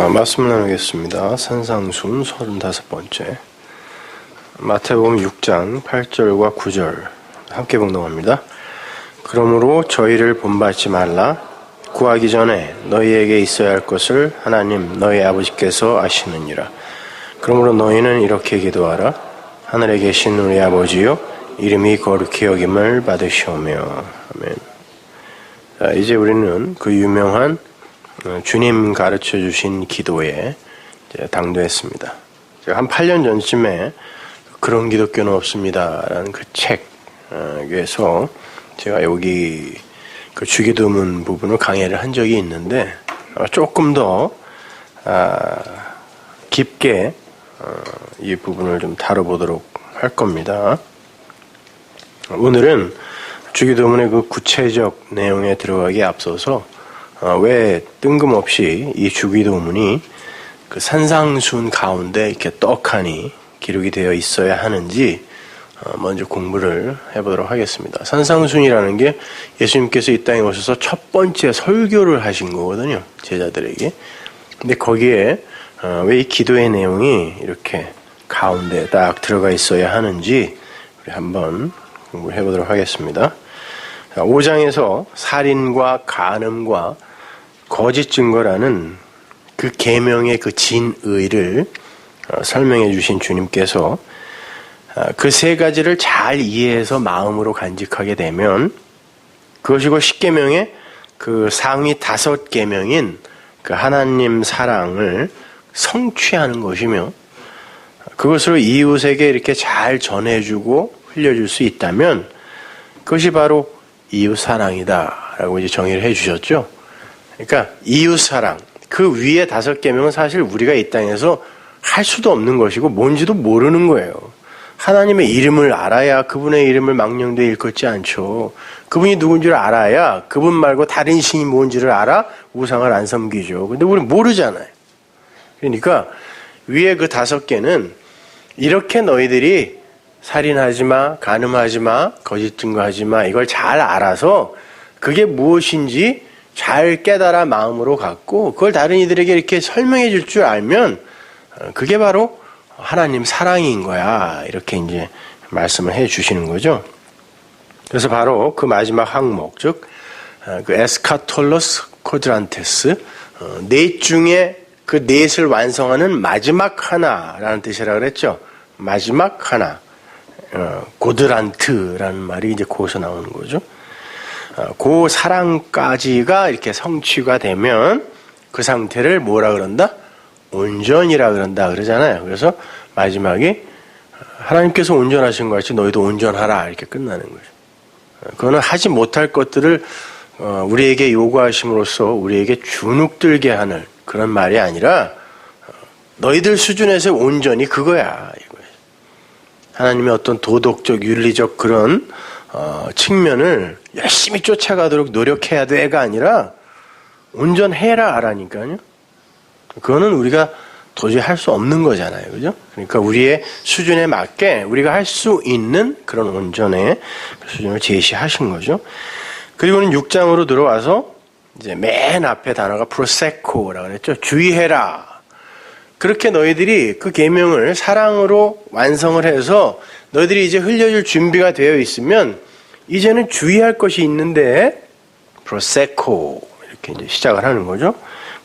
말씀 나누겠습니다. 산상순 35번째 마태복음 6장 8절과 9절 함께 봉독합니다. 그러므로 저희를 본받지 말라. 구하기 전에 너희에게 있어야 할 것을 하나님 너희 아버지께서 아시느니라. 그러므로 너희는 이렇게 기도하라. 하늘에 계신 우리 아버지요, 이름이 거룩히 여김을 받으시오며. 아멘. 자, 이제 우리는 그 유명한 주님 가르쳐 주신 기도에 당도했습니다. 제가 한 8년 전쯤에 그런 기독교는 없습니다 라는 그 책에서 제가 여기 그 주기도문 부분을 강의를 한 적이 있는데 조금 더 깊게 이 부분을 좀 다뤄보도록 할 겁니다. 오늘은 주기도문의 그 구체적 내용에 들어가기에 앞서서 왜 뜬금없이 이 주기도문이 그 산상순 가운데 이렇게 떡하니 기록이 되어 있어야 하는지 먼저 공부를 해보도록 하겠습니다. 산상순이라는 게 예수님께서 이 땅에 오셔서 첫 번째 설교를 하신 거거든요, 제자들에게. 근데 거기에 왜 이 기도의 내용이 이렇게 가운데 딱 들어가 있어야 하는지 우리 한번 공부를 해보도록 하겠습니다. 5장에서 살인과 간음과 거짓 증거라는 그 계명의 그 진의를 설명해 주신 주님께서 그 세 가지를 잘 이해해서 마음으로 간직하게 되면 그것이 그 십계명의 그 상위 5계명인 그 하나님 사랑을 성취하는 것이며, 그것으로 이웃에게 이렇게 잘 전해주고 흘려줄 수 있다면 그것이 바로 이웃 사랑이다 라고 이제 정의를 해 주셨죠. 그러니까 이웃 사랑, 그 위에 5계명은 사실 우리가 이 땅에서 할 수도 없는 것이고 뭔지도 모르는 거예요. 하나님의 이름을 알아야 그분의 이름을 망령되이 일컫지 않죠. 그분이 누군지를 알아야 그분 말고 다른 신이 뭔지를 알아 우상을 안 섬기죠. 근데 우리는 모르잖아요. 그러니까 위에 그 5개는 이렇게 너희들이 살인하지 마, 간음하지 마, 거짓 증거하지 마, 이걸 잘 알아서 그게 무엇인지 잘 깨달아 마음으로 갖고 그걸 다른 이들에게 이렇게 설명해 줄 줄 알면 그게 바로 하나님 사랑인 거야. 이렇게 이제 말씀을 해 주시는 거죠. 그래서 바로 그 마지막 항목, 즉 그 에스카톨로스 쿼드란테스, 넷 중에 그 넷을 완성하는 마지막 하나라는 뜻이라 그랬죠. 마지막 하나. 고드란트라는 말이 이제 거기서 나오는 거죠. 그 사랑까지가 이렇게 성취가 되면 그 상태를 뭐라 그런다? 온전이라 그런다 그러잖아요. 그래서 마지막에 하나님께서 온전하신 것 같이 너희도 온전하라 이렇게 끝나는 거죠. 그거는 하지 못할 것들을 우리에게 요구하심으로써 우리에게 주눅들게 하는 그런 말이 아니라 너희들 수준에서 온전히 그거야. 하나님의 어떤 도덕적, 윤리적 그런 측면을 열심히 쫓아가도록 노력해야 돼가 아니라 온전해라 라니까요. 그거는 우리가 도저히 할 수 없는 거잖아요. 그죠? 그러니까 우리의 수준에 맞게 우리가 할 수 있는 그런 온전의 수준을 제시하신 거죠. 그리고는 6장으로 들어와서 이제 맨 앞에 단어가 프로세코라고 그랬죠. 주의해라. 그렇게 너희들이 그 계명을 사랑으로 완성을 해서 너희들이 이제 흘려줄 준비가 되어 있으면 이제는 주의할 것이 있는데 프로세코 이렇게 이제 시작을 하는 거죠.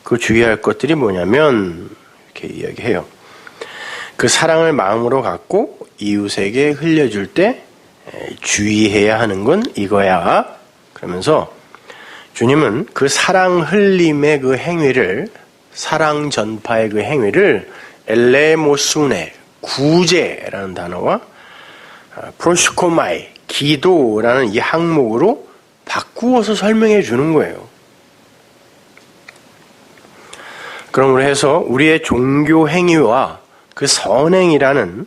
그 주의할 것들이 뭐냐면 이렇게 이야기해요. 그 사랑을 마음으로 갖고 이웃에게 흘려줄 때 주의해야 하는 건 이거야. 그러면서 주님은 그 사랑 흘림의 그 행위를, 사랑 전파의 그 행위를 엘레모순의 구제라는 단어와 프로시코마이 기도라는 이 항목으로 바꾸어서 설명해 주는 거예요. 그러므로 해서 우리의 종교 행위와 그 선행이라는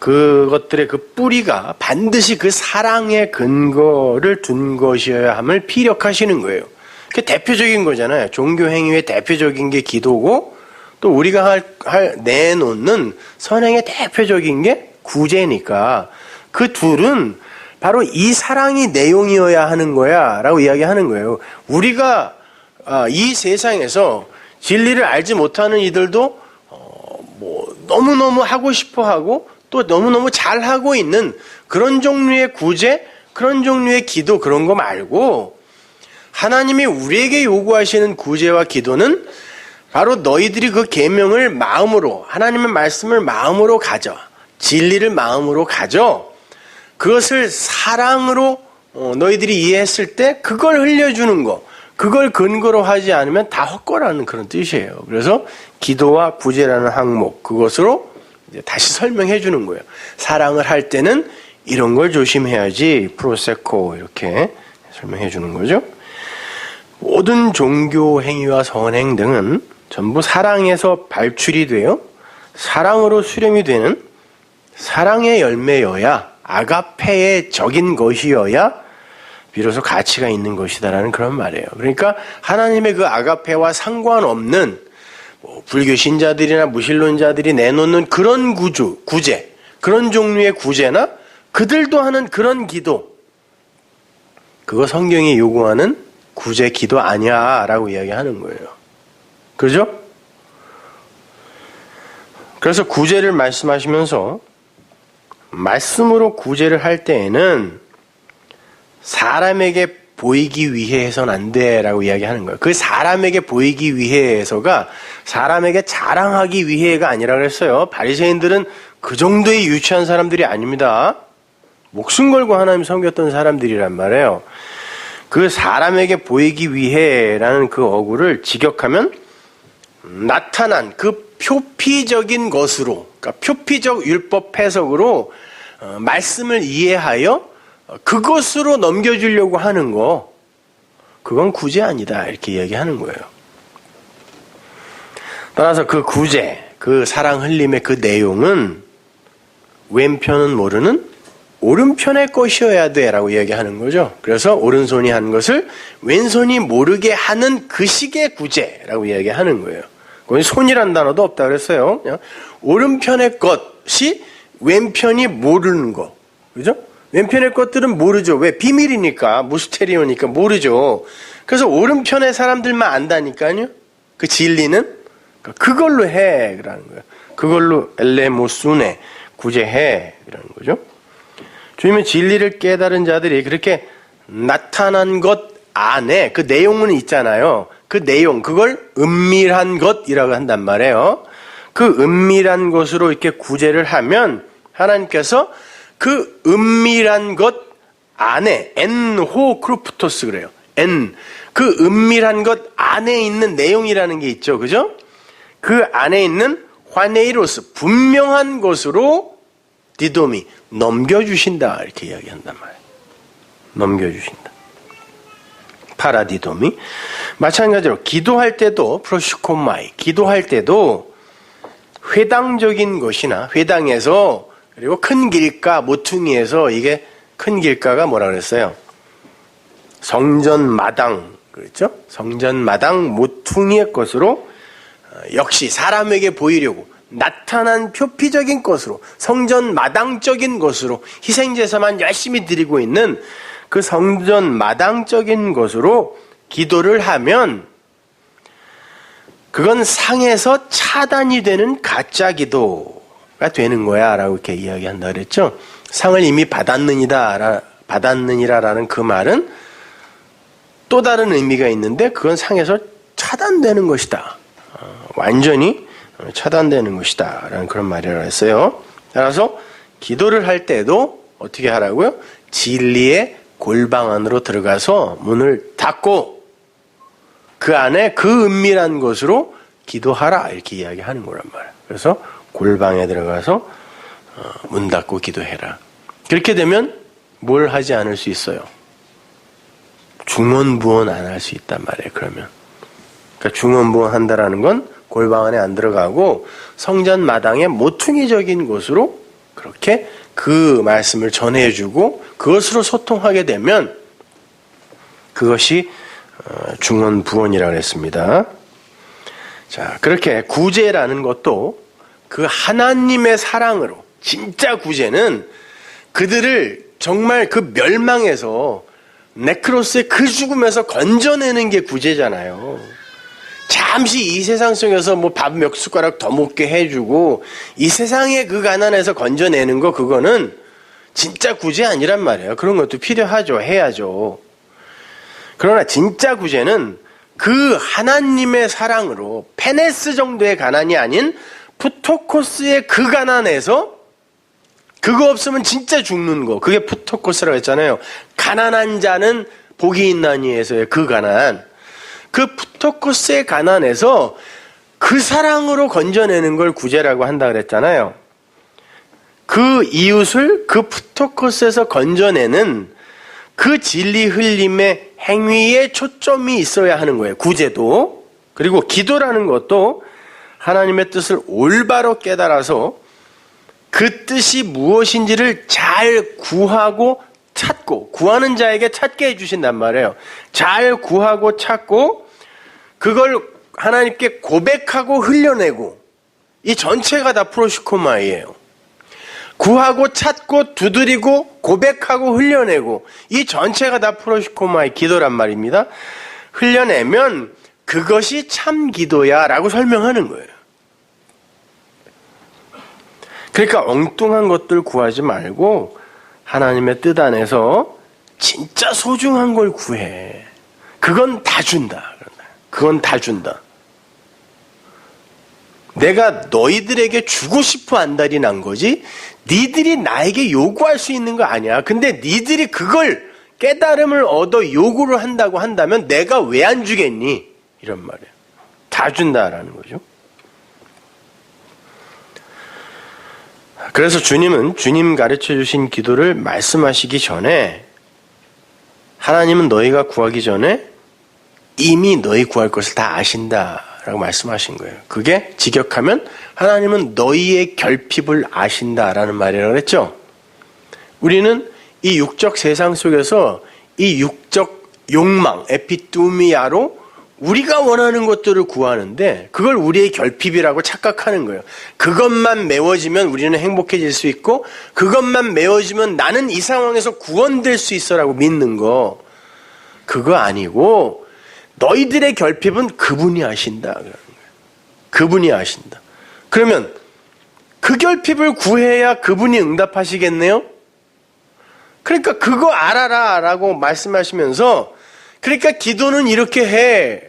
그것들의 그 뿌리가 반드시 그 사랑의 근거를 둔 것이어야 함을 피력하시는 거예요. 그게 대표적인 거잖아요. 종교 행위의 대표적인 게 기도고 또 우리가 내놓는 선행의 대표적인 게 구제니까 그 둘은 바로 이 사랑이 내용이어야 하는 거야 라고 이야기하는 거예요. 우리가 이 세상에서 진리를 알지 못하는 이들도 너무너무 하고 싶어하고 또 너무너무 잘하고 있는 그런 종류의 구제, 그런 종류의 기도, 그런 거 말고 하나님이 우리에게 요구하시는 구제와 기도는 바로 너희들이 그 계명을 마음으로, 하나님의 말씀을 마음으로 가져, 진리를 마음으로 가져, 그것을 사랑으로 너희들이 이해했을 때 그걸 흘려주는 거, 그걸 근거로 하지 않으면 다 헛거라는 그런 뜻이에요. 그래서 기도와 구제라는 항목, 그것으로 이제 다시 설명해 주는 거예요. 사랑을 할 때는 이런 걸 조심해야지, 프로세코, 이렇게 설명해 주는 거죠. 모든 종교 행위와 선행 등은 전부 사랑에서 발출이 되어 사랑으로 수렴이 되는 사랑의 열매여야, 아가페의 적인 것이어야 비로소 가치가 있는 것이다라는 그런 말이에요. 그러니까 하나님의 그 아가페와 상관없는 불교 신자들이나 무신론자들이 내놓는 그런 구제, 그런 종류의 구제나 그들도 하는 그런 기도, 그거 성경이 요구하는 구제 기도 아니야 라고 이야기하는 거예요. 그렇죠? 그래서 구제를 말씀하시면서 말씀으로 구제를 할 때에는 사람에게 보이기 위해 해서는 안 돼라고 이야기하는 거예요. 그 사람에게 보이기 위해 해서가 사람에게 자랑하기 위해가 아니라 그랬어요. 바리새인들은 그 정도의 유치한 사람들이 아닙니다. 목숨 걸고 하나님 섬겼던 사람들이란 말이에요. 그 사람에게 보이기 위해라는 그 어구를 직역하면 나타난 그 표피적인 것으로, 그러니까 표피적 율법 해석으로 말씀을 이해하여 그것으로 넘겨주려고 하는 거, 그건 구제 아니다 이렇게 이야기하는 거예요. 따라서 그 구제, 그 사랑 흘림의 그 내용은 왼편은 모르는 오른편의 것이어야 돼라고 이야기하는 거죠. 그래서 오른손이 한 것을 왼손이 모르게 하는 그 식의 구제라고 이야기하는 거예요. 거기 손이란 단어도 없다 그랬어요. 그냥 오른편의 것이 왼편이 모르는 거, 그죠? 왼편의 것들은 모르죠. 왜? 비밀이니까, 무스테리오니까 모르죠. 그래서 오른편의 사람들만 안다니까요. 그 진리는 그걸로 해 그러는 거예요. 그걸로 엘레모순에 구제해 이라는 거죠. 주님은 진리를 깨달은 자들이 그렇게 나타난 것 안에 그 내용은 있잖아요. 그 내용, 그걸 은밀한 것이라고 한단 말이에요. 그 은밀한 것으로 이렇게 구제를 하면 하나님께서 그 은밀한 것 안에 엔호 크루프토스 그래요. 그 은밀한 것 안에 있는 내용이라는 게 있죠. 그죠? 그 안에 있는 화네이로스 분명한 것으로 디도미 넘겨주신다 이렇게 이야기한단 말이에요. 넘겨주신다. 파라디도미. 마찬가지로 기도할 때도 프로시코마이, 기도할 때도 회당적인 것이나 회당에서, 그리고 큰 길가 모퉁이에서, 이게 큰 길가가 뭐라 그랬어요? 성전 마당, 그렇죠? 성전 마당 모퉁이의 것으로 역시 사람에게 보이려고 나타난 표피적인 것으로, 성전 마당적인 것으로 희생제사만 열심히 드리고 있는 그 성전 마당적인 것으로 기도를 하면 그건 상에서 차단이 되는 가짜 기도가 되는 거야 라고 이렇게 이야기한다 그랬죠. 상을 이미 받았느니라라는 그 말은 또 다른 의미가 있는데 그건 상에서 차단되는 것이다. 완전히 차단되는 것이다 라는 그런 말이라고 했어요. 따라서 기도를 할 때도 어떻게 하라고요? 진리의 골방 안으로 들어가서 문을 닫고 그 안에 그 은밀한 것으로 기도하라 이렇게 이야기하는 거란 말이에요. 그래서 골방에 들어가서 문 닫고 기도해라. 그렇게 되면 뭘 하지 않을 수 있어요? 중언부언 안 할 수 있단 말이에요. 그러면 그러니까 중언부언 한다라는 건 골방 안에 안 들어가고 성전 마당의 모퉁이적인 곳으로 그렇게 그 말씀을 전해주고 그것으로 소통하게 되면 그것이 중언부언이라고 했습니다. 자, 그렇게 구제라는 것도 그 하나님의 사랑으로, 진짜 구제는 그들을 정말 그 멸망에서, 네크로스의 그 죽음에서 건져내는 게 구제잖아요. 잠시 이 세상 속에서 뭐 밥 몇 숟가락 더 먹게 해주고 이 세상의 그 가난에서 건져내는 거, 그거는 진짜 구제 아니란 말이에요. 그런 것도 필요하죠. 해야죠. 그러나 진짜 구제는 그 하나님의 사랑으로 페네스 정도의 가난이 아닌 푸토코스의 그 가난에서, 그거 없으면 진짜 죽는 거, 그게 푸토코스라고 했잖아요. 가난한 자는 복이 있나니에서의 그 가난, 그 푸토코스의 가난에서 그 사랑으로 건져내는 걸 구제라고 한다 그랬잖아요. 그 이웃을 그 푸토코스에서 건져내는 그 진리 흘림의 행위에 초점이 있어야 하는 거예요. 구제도. 그리고 기도라는 것도 하나님의 뜻을 올바로 깨달아서 그 뜻이 무엇인지를 잘 구하고 찾고, 구하는 자에게 찾게 해주신단 말이에요. 잘 구하고 찾고 그걸 하나님께 고백하고 흘려내고, 이 전체가 다 프로시코마이예요. 구하고 찾고 두드리고 고백하고 흘려내고, 이 전체가 다 프로시코마의 기도란 말입니다. 흘려내면 그것이 참 기도야 라고 설명하는 거예요. 그러니까 엉뚱한 것들 구하지 말고 하나님의 뜻 안에서 진짜 소중한 걸 구해. 그건 다 준다. 그건 다 준다. 내가 너희들에게 주고 싶어 안달이 난 거지 니들이 나에게 요구할 수 있는 거 아니야. 근데 니들이 그걸 깨달음을 얻어 요구를 한다고 한다면 내가 왜 안 주겠니? 이런 말이에요. 다 준다라는 거죠. 그래서 주님은 주님 가르쳐 주신 기도를 말씀하시기 전에 하나님은 너희가 구하기 전에 이미 너희 구할 것을 다 아신다라고 말씀하신 거예요. 그게 직역하면 하나님은 너희의 결핍을 아신다라는 말이라고 그랬죠. 우리는 이 육적 세상 속에서 이 육적 욕망, 에피뚜미아로 우리가 원하는 것들을 구하는데 그걸 우리의 결핍이라고 착각하는 거예요. 그것만 메워지면 우리는 행복해질 수 있고 그것만 메워지면 나는 이 상황에서 구원될 수 있어라고 믿는 거, 그거 아니고 너희들의 결핍은 그분이 아신다. 그분이 아신다. 그러면 그 결핍을 구해야 그분이 응답하시겠네요? 그러니까 그거 알아라 라고 말씀하시면서, 그러니까 기도는 이렇게 해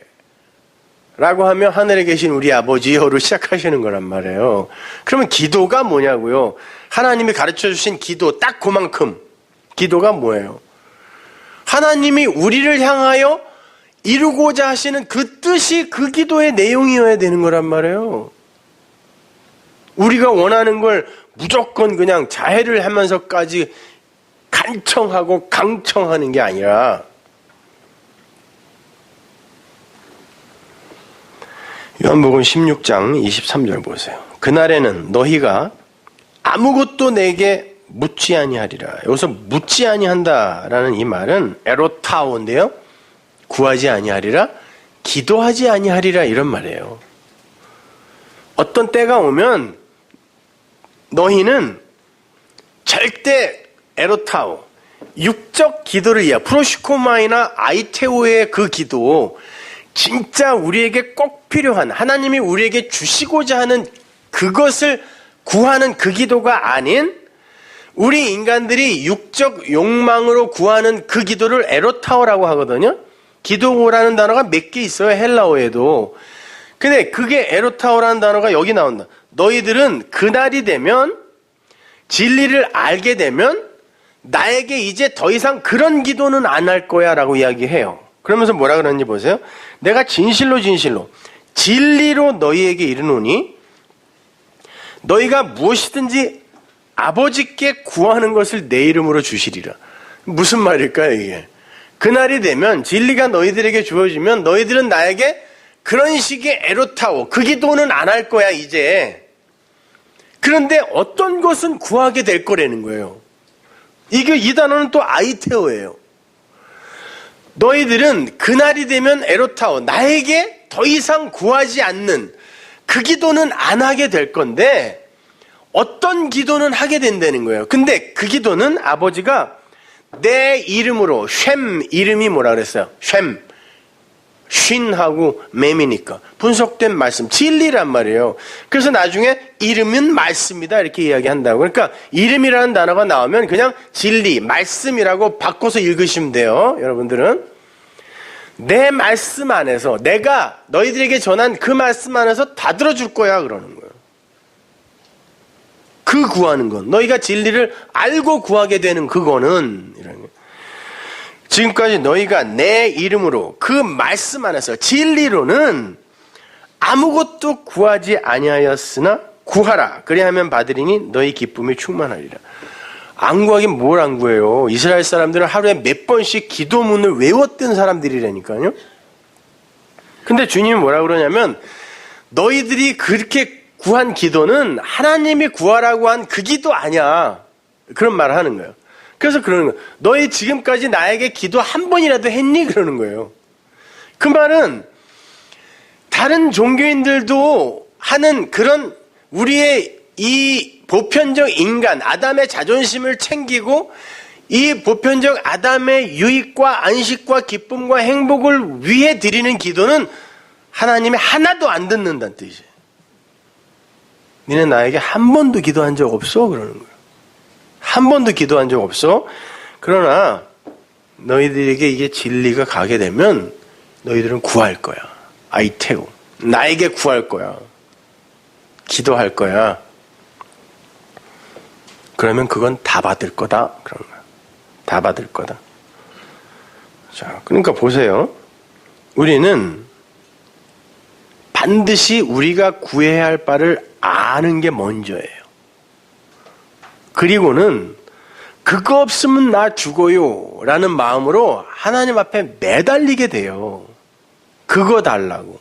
라고 하면 하늘에 계신 우리 아버지요로 시작하시는 거란 말이에요. 그러면 기도가 뭐냐고요? 하나님이 가르쳐 주신 기도 딱 그만큼. 기도가 뭐예요? 하나님이 우리를 향하여 이루고자 하시는 그 뜻이 그 기도의 내용이어야 되는 거란 말이에요. 우리가 원하는 걸 무조건 그냥 자해를 하면서까지 간청하고 강청하는 게 아니라, 요한복음 16장 23절 보세요. 그날에는 너희가 아무것도 내게 묻지 아니하리라. 여기서 묻지 아니한다라는 이 말은 에로타오인데요. 구하지 아니하리라, 기도하지 아니하리라 이런 말이에요. 어떤 때가 오면 너희는 절대 에로타오, 육적 기도를 프로시코마이나 아이테오의 그 기도, 진짜 우리에게 꼭 필요한, 하나님이 우리에게 주시고자 하는 그것을 구하는 그 기도가 아닌, 우리 인간들이 육적 욕망으로 구하는 그 기도를 에로타오라고 하거든요. 기도라는 단어가 몇 개 있어요, 헬라어에도. 근데 그게 에로타오라는 단어가 여기 나온다. 너희들은 그날이 되면, 진리를 알게 되면 나에게 이제 더 이상 그런 기도는 안 할 거야 라고 이야기해요. 그러면서 뭐라 그러는지 보세요. 내가 진실로 진리로 너희에게 이르노니 너희가 무엇이든지 아버지께 구하는 것을 내 이름으로 주시리라. 무슨 말일까요 이게? 그날이 되면, 진리가 너희들에게 주어지면 너희들은 나에게 그런 식의 에로타오, 그 기도는 안 할 거야 이제. 그런데 어떤 것은 구하게 될 거라는 거예요. 이 단어는 또 아이테오예요. 너희들은 그날이 되면 에로타오, 나에게 더 이상 구하지 않는 그 기도는 안 하게 될 건데 어떤 기도는 하게 된다는 거예요. 근데 그 기도는 아버지가 내 이름으로, 쉔 이름이 뭐라 그랬어요? 쉰하고 맴이니까 분석된 말씀, 진리란 말이에요. 그래서 나중에 이름은 말씀이다 이렇게 이야기한다고. 그러니까 이름이라는 단어가 나오면 그냥 진리, 말씀이라고 바꿔서 읽으시면 돼요. 여러분들은 내 말씀 안에서, 내가 너희들에게 전한 그 말씀 안에서 다 들어줄 거야 그러는 거예요. 그 구하는 건, 너희가 진리를 알고 구하게 되는 그거는, 이런 거예요. 지금까지 너희가 내 이름으로 그 말씀 안에서 진리로는 아무것도 구하지 아니하였으나 구하라. 그리하면 받으리니 너희 기쁨이 충만하리라. 안 구하긴 뭘 안 구해요. 이스라엘 사람들은 하루에 몇 번씩 기도문을 외웠던 사람들이라니까요. 근데 주님이 뭐라 그러냐면 너희들이 그렇게 구한 기도는 하나님이 구하라고 한 그 기도 아니야. 그런 말을 하는 거예요. 그래서 그러는 거예요. 너희 지금까지 나에게 기도 한 번이라도 했니? 그러는 거예요. 그 말은 다른 종교인들도 하는 그런 우리의 이 보편적 인간, 아담의 자존심을 챙기고 이 보편적 아담의 유익과 안식과 기쁨과 행복을 위해 드리는 기도는 하나님이 하나도 안 듣는다는 뜻이에요. 니네 나에게 한 번도 기도한 적 없어? 그러는 거예요. 한 번도 기도한 적 없어? 그러나 너희들에게 이게 진리가 가게 되면 너희들은 구할 거야. 아이테오. 나에게 구할 거야. 기도할 거야. 그러면 그건 다 받을 거다. 그런 거야. 다 받을 거다. 자, 그러니까 보세요. 우리는 반드시 우리가 구해야 할 바를 아는 게 먼저예요. 그리고는 그거 없으면 나 죽어요 라는 마음으로 하나님 앞에 매달리게 돼요. 그거 달라고.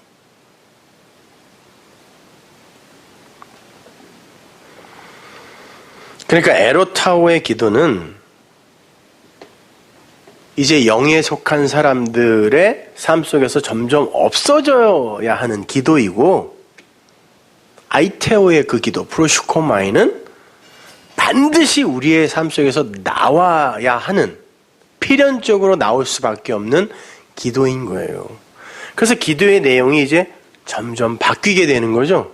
그러니까 에로타오의 기도는 이제 영에 속한 사람들의 삶 속에서 점점 없어져야 하는 기도이고, 아이테오의 그 기도, 프로슈코마이는 반드시 우리의 삶 속에서 나와야 하는, 필연적으로 나올 수밖에 없는 기도인 거예요. 그래서 기도의 내용이 이제 점점 바뀌게 되는 거죠.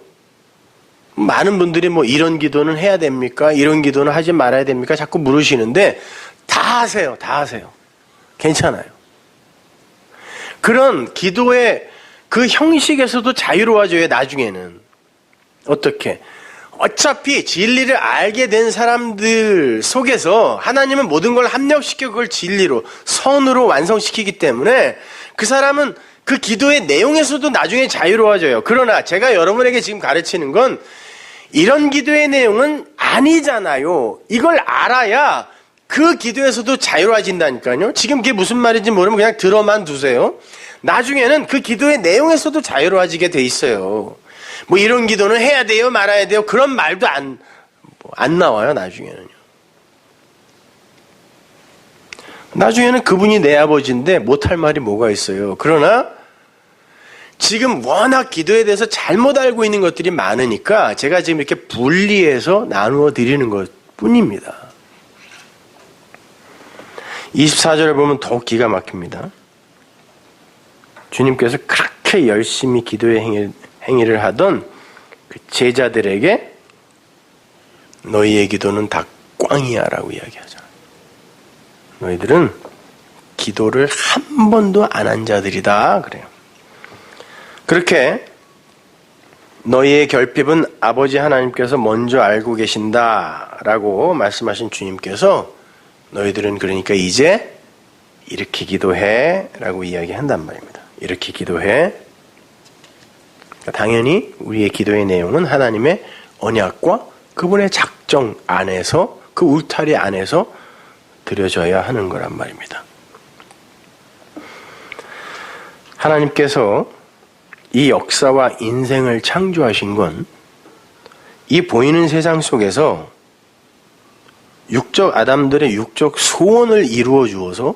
많은 분들이 뭐 이런 기도는 해야 됩니까? 이런 기도는 하지 말아야 됩니까? 자꾸 물으시는데 다 하세요. 다 하세요. 괜찮아요. 그런 기도의 그 형식에서도 자유로워져요. 나중에는. 어떻게? 어차피 진리를 알게 된 사람들 속에서 하나님은 모든 걸 합력시켜 그걸 진리로, 선으로 완성시키기 때문에 그 사람은 그 기도의 내용에서도 나중에 자유로워져요. 그러나 제가 여러분에게 지금 가르치는 건 이런 기도의 내용은 아니잖아요. 이걸 알아야 그 기도에서도 자유로워진다니까요. 지금 그게 무슨 말인지 모르면 그냥 들어만 두세요. 나중에는 그 기도의 내용에서도 자유로워지게 돼 있어요. 뭐 이런 기도는 해야 돼요, 말아야 돼요. 그런 말도 안 나와요, 나중에는요. 나중에는 그분이 내 아버지인데 못할 말이 뭐가 있어요. 그러나 지금 워낙 기도에 대해서 잘못 알고 있는 것들이 많으니까 제가 지금 이렇게 분리해서 나누어 드리는 것 뿐입니다. 24절을 보면 더욱 기가 막힙니다. 주님께서 그렇게 열심히 기도의 행위를 하던 그 제자들에게 너희의 기도는 다 꽝이야 라고 이야기하잖아요. 너희들은 기도를 한 번도 안 한 자들이다 그래요. 그렇게 너희의 결핍은 아버지 하나님께서 먼저 알고 계신다 라고 말씀하신 주님께서 너희들은 그러니까 이제 이렇게 기도해 라고 이야기한단 말입니다. 이렇게 기도해. 그러니까 당연히 우리의 기도의 내용은 하나님의 언약과 그분의 작정 안에서, 그 울타리 안에서 드려져야 하는 거란 말입니다. 하나님께서 이 역사와 인생을 창조하신 건 이 보이는 세상 속에서 육적 아담들의 육적 소원을 이루어 주어서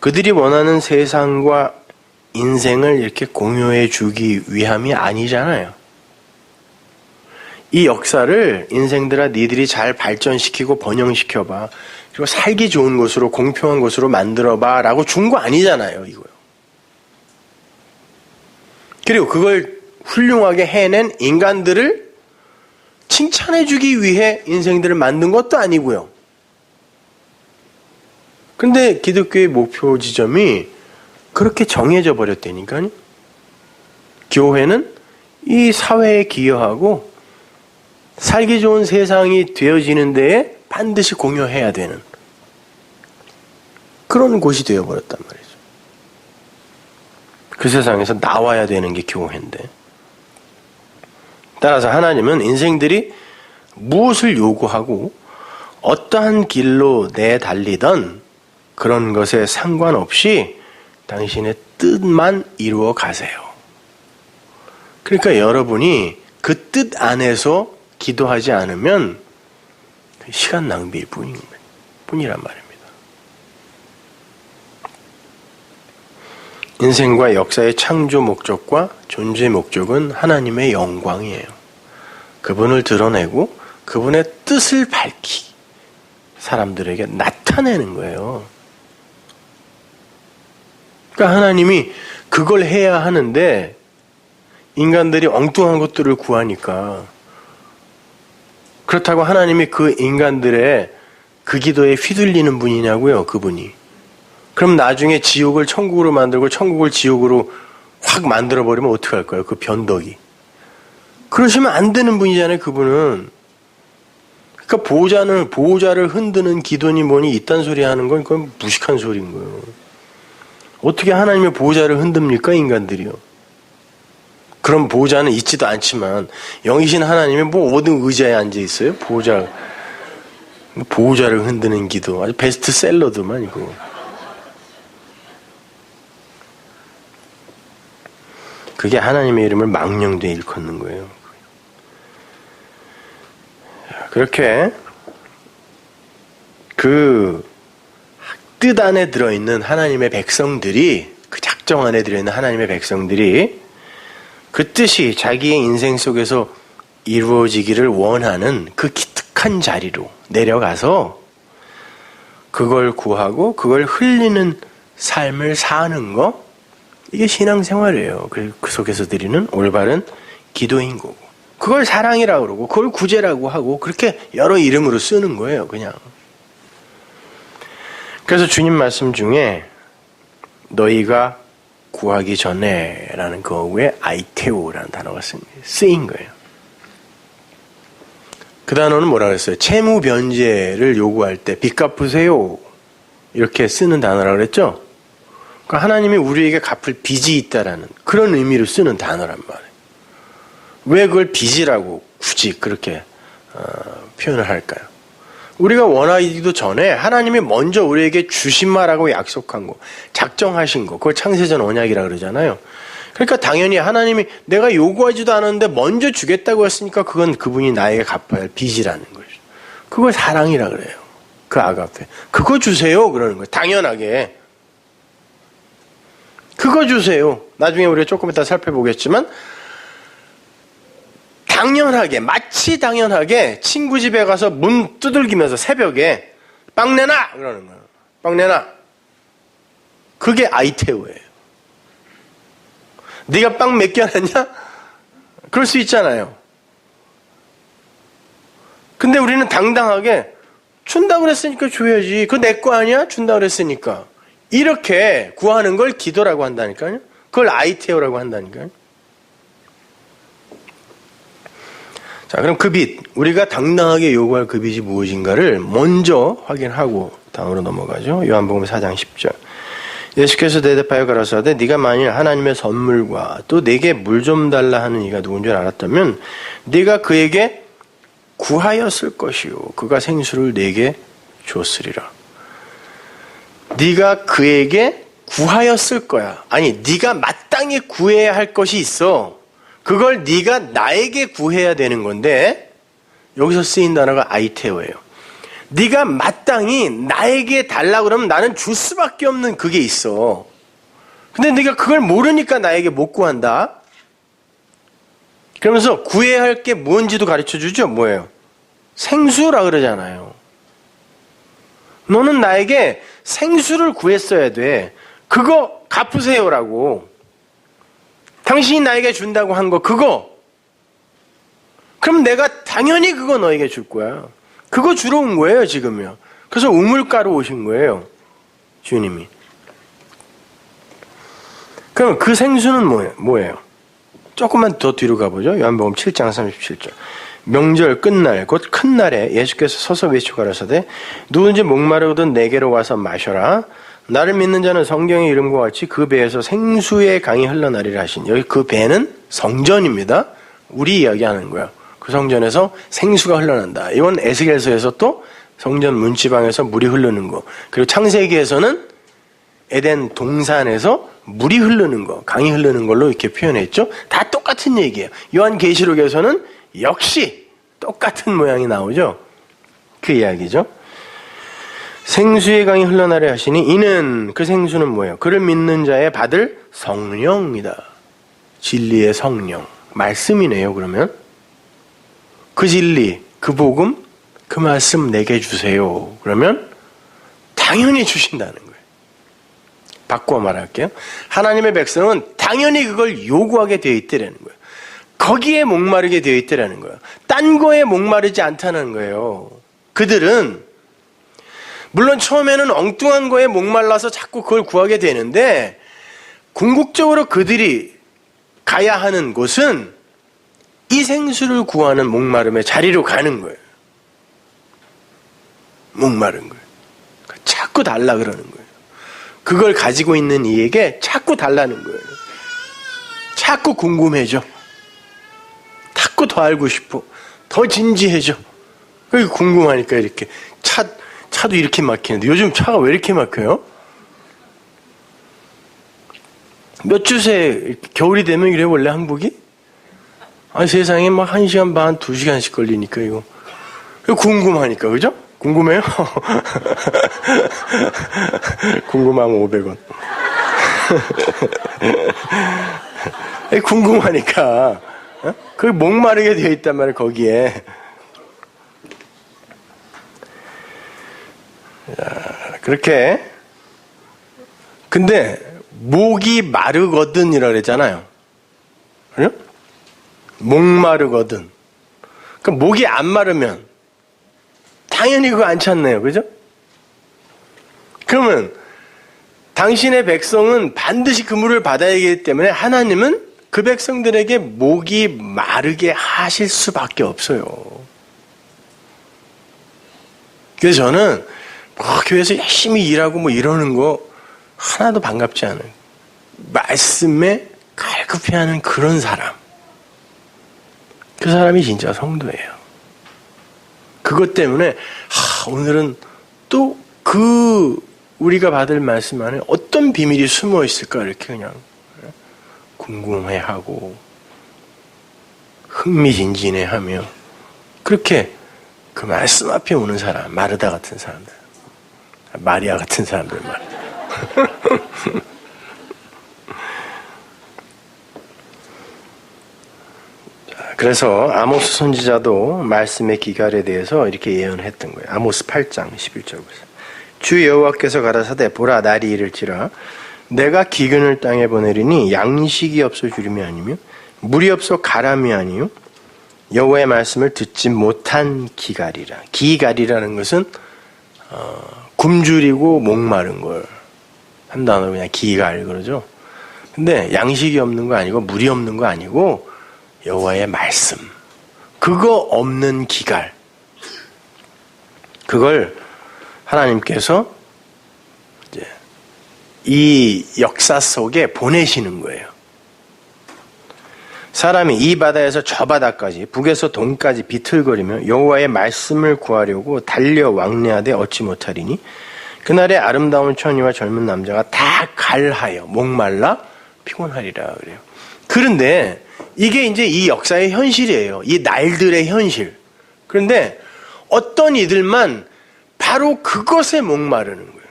그들이 원하는 세상과 인생을 이렇게 공유해 주기 위함이 아니잖아요. 이 역사를 인생들아 니들이 잘 발전시키고 번영시켜봐. 그리고 살기 좋은 곳으로, 공평한 곳으로 만들어봐 라고 준 거 아니잖아요. 이거요. 그리고 그걸 훌륭하게 해낸 인간들을 칭찬해주기 위해 인생들을 만든 것도 아니고요. 근데 기독교의 목표 지점이 그렇게 정해져 버렸다니까요. 교회는 이 사회에 기여하고 살기 좋은 세상이 되어지는 데에 반드시 공여해야 되는 그런 곳이 되어버렸단 말이죠. 그 세상에서 나와야 되는 게 교회인데, 따라서 하나님은 인생들이 무엇을 요구하고 어떠한 길로 내달리던 그런 것에 상관없이 당신의 뜻만 이루어 가세요. 그러니까 여러분이 그 뜻 안에서 기도하지 않으면 시간 낭비일 뿐이란 말입니다. 인생과 역사의 창조 목적과 존재 목적은 하나님의 영광이에요. 그분을 드러내고 그분의 뜻을 밝히 사람들에게 나타내는 거예요. 그러니까 하나님이 그걸 해야 하는데 인간들이 엉뚱한 것들을 구하니까, 그렇다고 하나님이 그 인간들의 그 기도에 휘둘리는 분이냐고요, 그분이. 그럼 나중에 지옥을 천국으로 만들고 천국을 지옥으로 확 만들어버리면 어떡할 거예요, 그 변덕이. 그러시면 안 되는 분이잖아요, 그분은. 그러니까 보호자를 흔드는 기도니 뭐니 이딴 소리 하는 건 그건 무식한 소리인 거예요. 어떻게 하나님의 보호자를 흔듭니까, 인간들이요. 그런 보호자는 있지도 않지만 영이신 하나님이 뭐 어디 의자에 앉아 있어요? 보호자를 흔드는 기도, 아주 베스트셀러더만 이거. 그게 하나님의 이름을 망령되이 일컫는 거예요. 그렇게 그 뜻 안에 들어있는 하나님의 백성들이, 그 작정 안에 들어있는 하나님의 백성들이 그 뜻이 자기의 인생 속에서 이루어지기를 원하는 그 기특한 자리로 내려가서 그걸 구하고 그걸 흘리는 삶을 사는 거, 이게 신앙생활이에요. 그 속에서 드리는 올바른 기도인 거고, 그걸 사랑이라고 그러고 그걸 구제라고 하고 그렇게 여러 이름으로 쓰는 거예요, 그냥. 그래서 주님 말씀 중에 너희가 구하기 전에 라는 그 후에 아이테오라는 단어가 쓰인 거예요. 그 단어는 뭐라 그랬어요? 채무 변제를 요구할 때 빚 갚으세요 이렇게 쓰는 단어라 그랬죠? 그러니까 하나님이 우리에게 갚을 빚이 있다라는 그런 의미로 쓰는 단어란 말이에요. 왜 그걸 빚이라고 굳이 그렇게 표현을 할까요? 우리가 원하기도 전에 하나님이 먼저 우리에게 주신마라고 약속한 거, 작정하신 거, 그걸 창세전 언약이라 그러잖아요. 그러니까 당연히 하나님이 내가 요구하지도 않았는데 먼저 주겠다고 했으니까 그건 그분이 나에게 갚아야 할 빚이라는 거죠. 그걸 사랑이라 그래요. 그 아가페. 그거 주세요 그러는 거예요. 당연하게. 그거 주세요. 나중에 우리가 조금 이따 살펴보겠지만 당연하게, 마치 당연하게 친구 집에 가서 문 두들기면서 새벽에 빵 내놔! 그러는 거예요. 빵 내놔. 그게 아이테오예요. 네가 빵 몇 개 냈냐? 그럴 수 있잖아요. 근데 우리는 당당하게 준다고 그랬으니까 줘야지. 그거 내 거 아니야? 준다고 그랬으니까. 이렇게 구하는 걸 기도라고 한다니까요. 그걸 아이테오라고 한다니까요. 자, 그럼 그 빚, 우리가 당당하게 요구할 그 빚이 무엇인가를 먼저 확인하고 다음으로 넘어가죠. 요한복음 4장 10절. 예수께서 대답하여 가라사대 네가 만일 하나님의 선물과 또 내게 물 좀 달라 하는 이가 누군 줄 알았다면 네가 그에게 구하였을 것이요 그가 생수를 내게 줬으리라. 네가 그에게 구하였을 거야. 아니, 네가 마땅히 구해야 할 것이 있어. 그걸 네가 나에게 구해야 되는 건데 여기서 쓰인 단어가 아이테오예요. 네가 마땅히 나에게 달라고 그러면 나는 줄 수밖에 없는 그게 있어. 근데 네가 그걸 모르니까 나에게 못 구한다. 그러면서 구해야 할 게 뭔지도 가르쳐주죠. 뭐예요? 생수라 그러잖아요. 너는 나에게 생수를 구했어야 돼. 그거 갚으세요라고. 당신이 나에게 준다고 한 거 그거. 그럼 내가 당연히 그거 너에게 줄 거야. 그거 주러 온 거예요 지금요. 그래서 우물가로 오신 거예요 주님이. 그럼 그 생수는 뭐예요? 조금만 더 뒤로 가보죠. 요한복음 7장 37절. 명절 끝날 곧 큰 날에 예수께서 서서 외치고 가라사대 누구든지 목마르거든 내게로 와서 마셔라. 나를 믿는 자는 성경의 이름과 같이 그 배에서 생수의 강이 흘러나리라 하신. 여기 그 배는 성전입니다. 우리 이야기하는 거예요. 그 성전에서 생수가 흘러난다. 이건 에스겔서에서 또 성전 문지방에서 물이 흐르는 거. 그리고 창세기에서는 에덴 동산에서 물이 흐르는 거, 강이 흐르는 걸로 이렇게 표현했죠. 다 똑같은 얘기예요. 요한계시록에서는 역시 똑같은 모양이 나오죠. 그 이야기죠. 생수의 강이 흘러나려 하시니 이는 그 생수는 뭐예요? 그를 믿는 자의 받을 성령입니다. 진리의 성령. 말씀이네요. 그러면 그 진리, 그 복음, 그 말씀 내게 주세요. 그러면 당연히 주신다는 거예요. 바꾸어 말할게요. 하나님의 백성은 당연히 그걸 요구하게 되어 있다는 거예요. 거기에 목마르게 되어 있다는 거예요. 딴 거에 목마르지 않다는 거예요. 그들은 물론 처음에는 엉뚱한 거에 목말라서 자꾸 그걸 구하게 되는데 궁극적으로 그들이 가야 하는 곳은 이 생수를 구하는 목마름의 자리로 가는 거예요. 목마른 거예요. 자꾸 달라 그러는 거예요. 그걸 가지고 있는 이에게 자꾸 달라는 거예요. 자꾸 궁금해져. 자꾸 더 알고 싶어. 더 진지해져. 그게 궁금하니까 이렇게 차도 이렇게 막히는데 요즘 차가 왜 이렇게 막혀요? 몇 주새 겨울이 되면 이래 원래 한국이? 아 세상에 막 1시간 반, 2시간씩 걸리니까 이거 궁금하니까 그죠? 궁금해요? 궁금하면 500원. 궁금하니까 그게 목마르게 되어 있단 말이에요. 거기에. 그렇게 근데 목이 마르거든 이라 그랬잖아요. 그죠? 목마르거든. 그럼 목이 안 마르면 당연히 그거 안 찾네요. 그죠? 그러면 당신의 백성은 반드시 그 물을 받아야 하기 때문에 하나님은 그 백성들에게 목이 마르게 하실 수밖에 없어요. 그래서 저는 교회에서 열심히 일하고 이러는 거 하나도 반갑지 않아요. 말씀에 갈급해하는 그런 사람. 그 사람이 진짜 성도예요. 그것 때문에 오늘은 또 우리가 받을 말씀 안에 어떤 비밀이 숨어 있을까 이렇게 그냥 궁금해하고 흥미진진해하며 그렇게 그 말씀 앞에 오는 사람, 마르다 같은 사람들, 마리아 같은 사람들 말이야. 그래서 아모스 선지자도 말씀의 기갈에 대해서 이렇게 예언했던 거예요. 아모스 8장 11절 보세요. 주 여호와께서 가라사대 보라 날이 이를지라 내가 기근을 땅에 보내리니 양식이 없어 주림이 아니며 물이 없어 가람이 아니요 여호와의 말씀을 듣지 못한 기갈이라. 기갈이라는 것은 굶주리고 목마른 걸 한 단어로 그냥 기갈 그러죠. 근데 양식이 없는 거 아니고 물이 없는 거 아니고 여호와의 말씀. 그거 없는 기갈. 그걸 하나님께서 이제 이 역사 속에 보내시는 거예요. 사람이 이 바다에서 저 바다까지 북에서 동까지 비틀거리며 여호와의 말씀을 구하려고 달려 왕래하되 얻지 못하리니 그날에 아름다운 처녀와 젊은 남자가 다 갈하여 목말라 피곤하리라 그래요. 그런데 이게 이제 이 역사의 현실이에요. 이 날들의 현실. 그런데 어떤 이들만 바로 그것에 목마르는 거예요.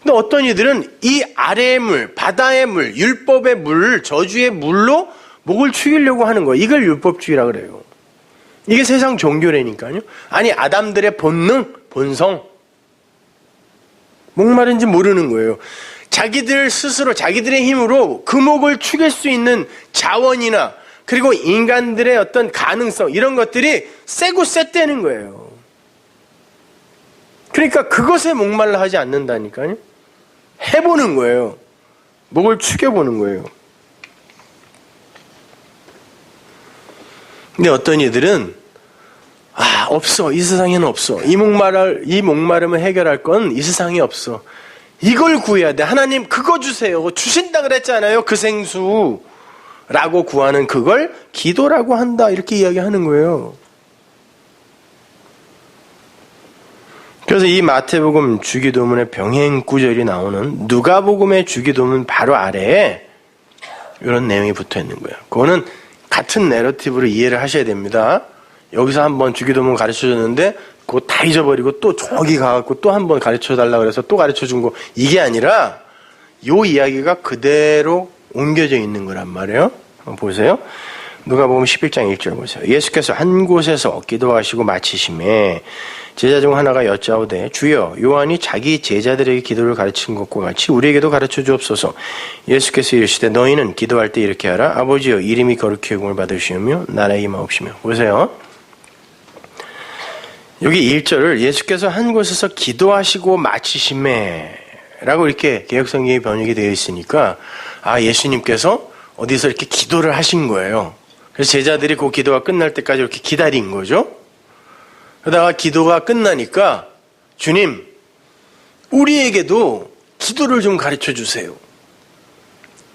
근데 어떤 이들은 이 아래의 물, 바다의 물, 율법의 물, 저주의 물로 목을 축이려고 하는 거예요. 이걸 율법주의라 그래요. 이게 세상 종교라니까요. 아니 아담들의 본능, 본성. 목마른지 모르는 거예요. 자기들 스스로 자기들의 힘으로 금옥을 죽일 수 있는 자원이나 그리고 인간들의 어떤 가능성 이런 것들이 세고 셌다는 거예요. 그러니까 그것에 목말라 하지 않는다니까요. 해보는 거예요. 목을 축여보는 거예요. 근데 어떤 이들은 없어. 이 세상에는 없어. 이 목마름을 해결할 건 이 세상에 없어. 이걸 구해야 돼. 하나님 그거 주세요. 주신다 그랬잖아요. 그 생수. 라고 구하는 그걸 기도라고 한다. 이렇게 이야기하는 거예요. 그래서 이 마태복음 주기도문의 병행 구절이 나오는 누가복음의 주기도문 바로 아래에 이런 내용이 붙어 있는 거예요. 그거는 같은 내러티브로 이해를 하셔야 됩니다. 여기서 한번 주기도문 가르쳐 줬는데 그거 다 잊어버리고 또 저기 가갖고 또 한번 가르쳐 달라고 그래서 또 가르쳐 준 거 이게 아니라 요 이야기가 그대로 옮겨져 있는 거란 말이에요. 한번 보세요. 누가복음 11장 1절 보세요. 예수께서 한 곳에서 기도하시고 마치심에 제자 중 하나가 여짜오되 주여 요한이 자기 제자들에게 기도를 가르친 것과 같이 우리에게도 가르쳐 주옵소서. 예수께서 이르시되 너희는 기도할 때 이렇게 하라. 아버지여 이름이 거룩히 여김을 받으시오며 나라의 임하옵시며. 보세요. 여기 1절을 예수께서 한 곳에서 기도하시고 마치심에 라고 이렇게 개역성경이 번역이 되어 있으니까 예수님께서 어디서 이렇게 기도를 하신 거예요. 그래서 제자들이 그 기도가 끝날 때까지 이렇게 기다린 거죠. 그러다가 기도가 끝나니까 주님, 우리에게도 기도를 좀 가르쳐 주세요.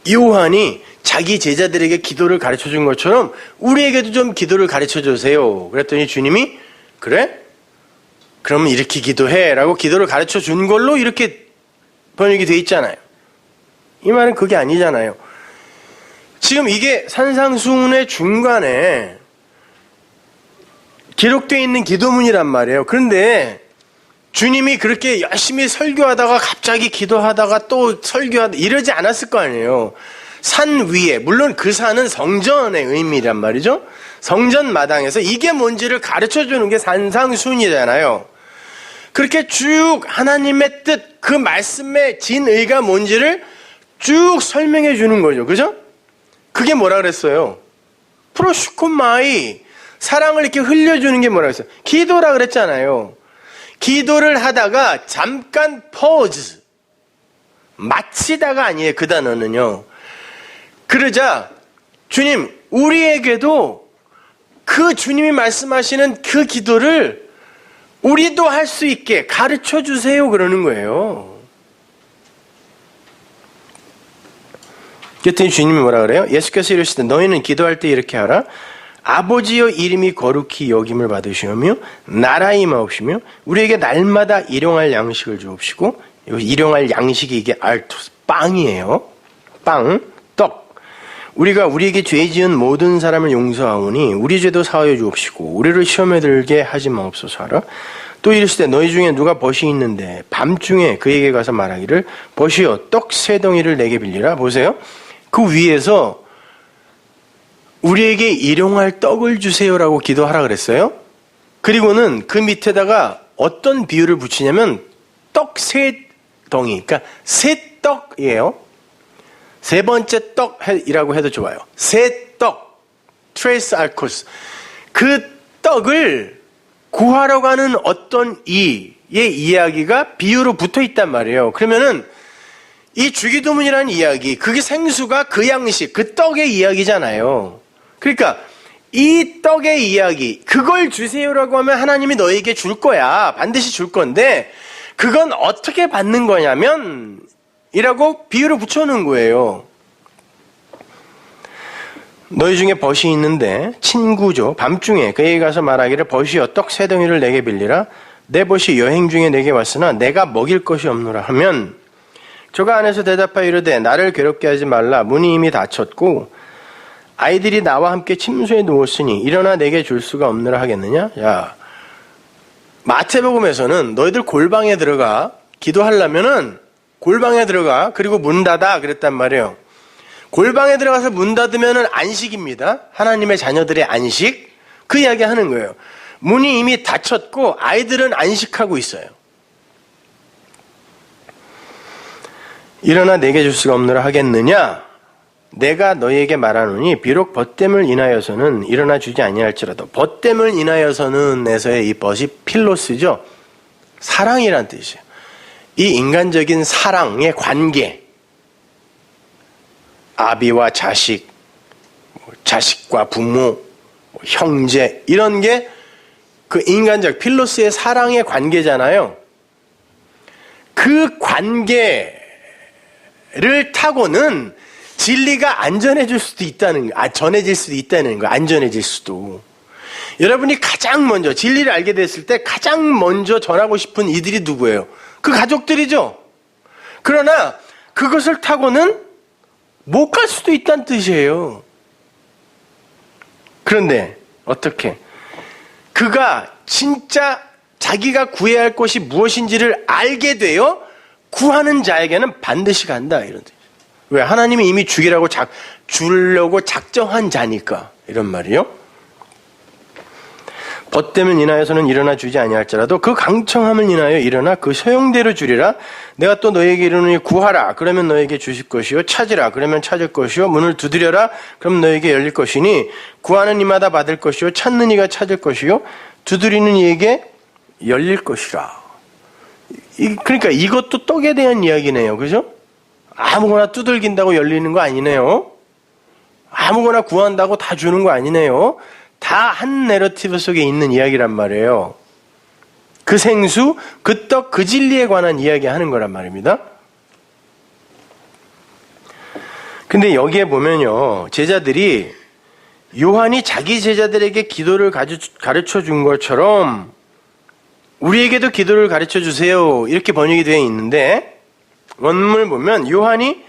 요한이 자기 제자들에게 기도를 가르쳐 준 것처럼 우리에게도 좀 기도를 가르쳐 주세요. 그랬더니 주님이 그래? 그러면 이렇게 기도해 라고 기도를 가르쳐 준 걸로 이렇게 번역이 돼 있잖아요. 이 말은 그게 아니잖아요. 지금 이게 산상수훈의 중간에 기록되어 있는 기도문이란 말이에요. 그런데 주님이 그렇게 열심히 설교하다가 갑자기 기도하다가 또 설교하다 이러지 않았을 거 아니에요. 산 위에, 물론 그 산은 성전의 의미란 말이죠. 성전 마당에서 이게 뭔지를 가르쳐 주는 게 산상수훈이잖아요. 그렇게 쭉 하나님의 뜻, 그 말씀의 진의가 뭔지를 쭉 설명해 주는 거죠. 그죠? 그게 뭐라 그랬어요? 프로슈코마이, 사랑을 이렇게 흘려주는 게 뭐라 그랬어요? 기도라 그랬잖아요. 기도를 하다가 잠깐 퍼즈, 마치다가 아니에요. 그 단어는요. 그러자 주님, 우리에게도 그 주님이 말씀하시는 그 기도를 우리도 할 수 있게 가르쳐 주세요. 그러는 거예요. 그랬더니 주님이 뭐라 그래요? 예수께서 이르시되 너희는 기도할 때 이렇게 하라. 아버지여 이름이 거룩히 여김을 받으시오며 나라의 임하옵시며 우리에게 날마다 일용할 양식을 주옵시고, 일용할 양식이 이게 알토스, 빵이에요. 빵, 떡. 우리가 우리에게 죄 지은 모든 사람을 용서하오니 우리 죄도 사하여 주옵시고 우리를 시험에 들게 하지 마옵소서 하라. 또 이르시되 너희 중에 누가 벗이 있는데 밤중에 그에게 가서 말하기를 벗이여 떡 3덩이를 내게 빌리라. 보세요. 그 위에서 우리에게 일용할 떡을 주세요라고 기도하라 그랬어요. 그리고는 그 밑에다가 어떤 비유를 붙이냐면 떡 3덩이, 그러니까 3떡이에요. 세 번째 떡이라고 해도 좋아요. 3떡, 트레스 알코스. 그 떡을 구하러 가는 어떤 이의 이야기가 비유로 붙어 있단 말이에요. 그러면은 이 주기도문이라는 이야기, 그게 생수가 그 양식, 그 떡의 이야기잖아요. 그러니까 이 떡의 이야기, 그걸 주세요라고 하면 하나님이 너에게 줄 거야. 반드시 줄 건데 그건 어떻게 받는 거냐면 이라고 비유를 붙여놓은 거예요. 너희 중에 벗이 있는데 친구죠. 밤중에 그에게 가서 말하기를 벗이여 떡 3덩이를 내게 빌리라. 내 벗이 여행 중에 내게 왔으나 내가 먹일 것이 없노라 하면 저가 안에서 대답하여 이르되 나를 괴롭게 하지 말라. 문이 이미 닫혔고 아이들이 나와 함께 침소에 누웠으니 일어나 내게 줄 수가 없느라 하겠느냐? 야, 마태복음에서는 너희들 골방에 들어가 기도하려면은 골방에 들어가 그리고 문 닫아 그랬단 말이에요. 골방에 들어가서 문 닫으면은 안식입니다. 하나님의 자녀들의 안식. 그 이야기 하는 거예요. 문이 이미 닫혔고 아이들은 안식하고 있어요. 일어나 내게 줄 수가 없느라 하겠느냐? 내가 너희에게 말하노니 비록 벗됨을 인하여서는 일어나 주지 아니할지라도. 벗됨을 인하여서는 에서의 이 벗이 필로스죠. 사랑이란 뜻이에요. 이 인간적인 사랑의 관계, 아비와 자식, 자식과 부모, 형제, 이런 게 그 인간적 필로스의 사랑의 관계잖아요. 그 관계를 타고는 진리가 안전해질 수도 있다는 거, 전해질 수도 있다는 거, 안전해질 수도. 여러분이 가장 먼저 진리를 알게 됐을 때 가장 먼저 전하고 싶은 이들이 누구예요? 그 가족들이죠. 그러나 그것을 타고는 못 갈 수도 있다는 뜻이에요. 그런데 어떻게? 그가 진짜 자기가 구해야 할 것이 무엇인지를 알게 되어 구하는 자에게는 반드시 간다, 이런 뜻이에요. 왜? 하나님이 이미 주려고 작정한 자니까, 이런 말이요. 벗됨을 인하여서는 일어나 주지 아니할지라도 그 강청함을 인하여 일어나 그 소용대로 주리라. 내가 또 너에게 이르노니 구하라, 그러면 너에게 주실 것이요, 찾으라, 그러면 찾을 것이요, 문을 두드려라, 그럼 너에게 열릴 것이니 구하는 이마다 받을 것이요, 찾는 이가 찾을 것이요, 두드리는 이에게 열릴 것이라. 그러니까 이것도 떡에 대한 이야기네요. 그죠? 아무거나 두들긴다고 열리는 거 아니네요. 아무거나 구한다고 다 주는 거 아니네요. 다 한 내러티브 속에 있는 이야기란 말이에요. 그 생수, 그 떡, 그 진리에 관한 이야기 하는 거란 말입니다. 근데 여기에 보면요, 제자들이 요한이 자기 제자들에게 기도를 가르쳐 준 것처럼 우리에게도 기도를 가르쳐 주세요, 이렇게 번역이 되어 있는데, 원문을 보면 요한이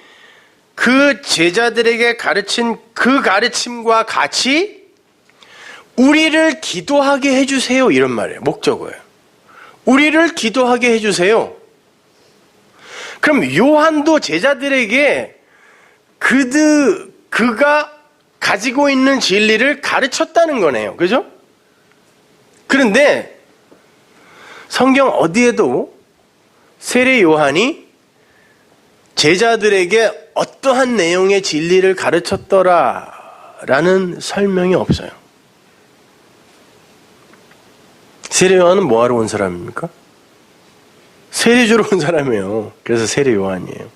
그 제자들에게 가르친 그 가르침과 같이 우리를 기도하게 해주세요, 이런 말이에요. 목적어예요. 우리를 기도하게 해주세요. 그럼 요한도 제자들에게 그가 가지고 있는 진리를 가르쳤다는 거네요. 그죠? 그런데 성경 어디에도 세례 요한이 제자들에게 어떠한 내용의 진리를 가르쳤더라라는 설명이 없어요. 세례 요한은 뭐하러 온 사람입니까? 세례 주러 온 사람이에요. 그래서 세례 요한이에요.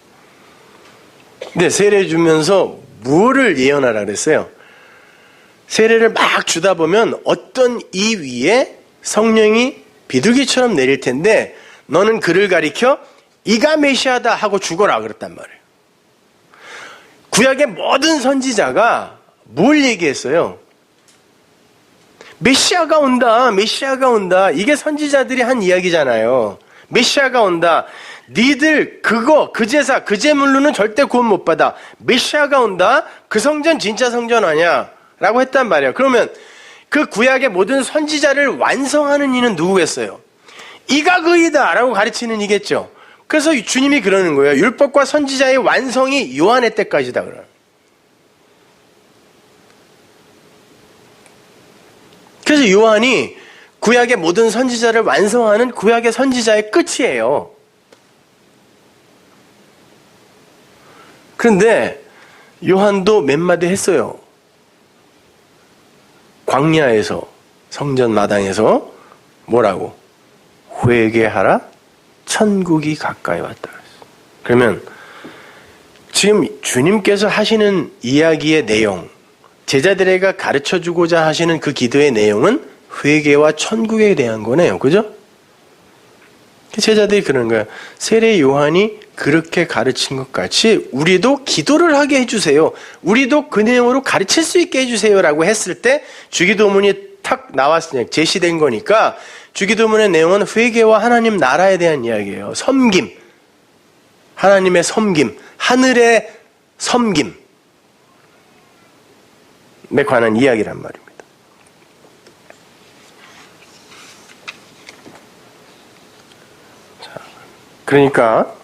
근데 세례 주면서 뭐를 예언하라 그랬어요? 세례를 막 주다 보면 어떤 이 위에 성령이 비둘기처럼 내릴 텐데 너는 그를 가리켜 이가 메시아다 하고 죽어라 그랬단 말이에요. 구약의 모든 선지자가 뭘 얘기했어요? 메시아가 온다, 메시아가 온다. 이게 선지자들이 한 이야기잖아요. 메시아가 온다. 니들 그 제사, 그 제물로는 절대 구원 못 받아. 메시아가 온다. 그 성전 진짜 성전 아니야? 라고 했단 말이에요. 그러면 그 구약의 모든 선지자를 완성하는 이는 누구겠어요? 이가 그이다 라고 가르치는 이겠죠. 그래서 주님이 그러는 거예요. 율법과 선지자의 완성이 요한의 때까지다 그래요. 그래서 요한이 구약의 모든 선지자를 완성하는 구약의 선지자의 끝이에요. 그런데 요한도 몇 마디 했어요. 광야에서, 성전 마당에서 뭐라고? 회개하라, 천국이 가까이 왔다. 그러면 지금 주님께서 하시는 이야기의 내용, 제자들에게 가르쳐주고자 하시는 그 기도의 내용은 회개와 천국에 대한 거네요. 그죠? 제자들이 그러는 거예요. 세례 요한이 그렇게 가르친 것 같이 우리도 기도를 하게 해주세요. 우리도 그 내용으로 가르칠 수 있게 해주세요 라고 했을 때 주기도문이 탁 나왔으니까 제시된 거니까 주기도문의 내용은 회개와 하나님 나라에 대한 이야기예요. 섬김, 하나님의 섬김, 하늘의 섬김에 관한 이야기란 말입니다. 자, 그러니까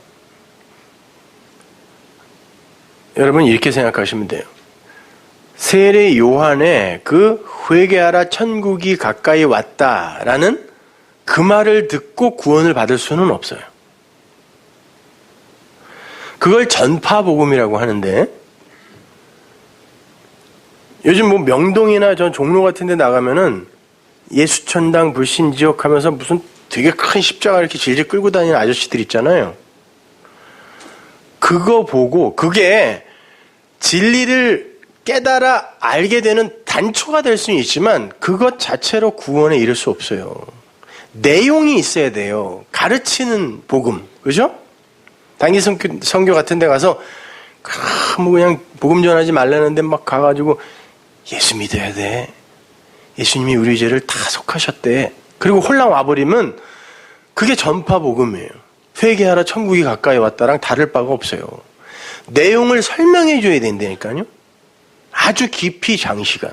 여러분 이렇게 생각하시면 돼요. 세례 요한의 그 회개하라 천국이 가까이 왔다라는 그 말을 듣고 구원을 받을 수는 없어요. 그 그걸 전파복음이라고 하는데, 요즘 뭐 명동이나 전 종로 같은 데 나가면은 예수천당 불신지역 하면서 무슨 되게 큰 십자가 이렇게 질질 끌고 다니는 아저씨들 있잖아요. 그거 보고 그게 진리를 깨달아 알게 되는 단초가 될 수는 있지만 그것 자체로 구원에 이를 수 없어요. 내용이 있어야 돼요. 가르치는 복음. 그죠? 단기 선교 같은 데 가서 뭐 그냥 복음 전하지 말라는데 막 가가지고 예수 믿어야 돼. 예수님이 우리 죄를 다 속하셨대. 그리고 홀랑 와버리면 그게 전파 복음이에요. 회개하라 천국이 가까이 왔다랑 다를 바가 없어요. 내용을 설명해 줘야 된다니까요. 아주 깊이 장시간.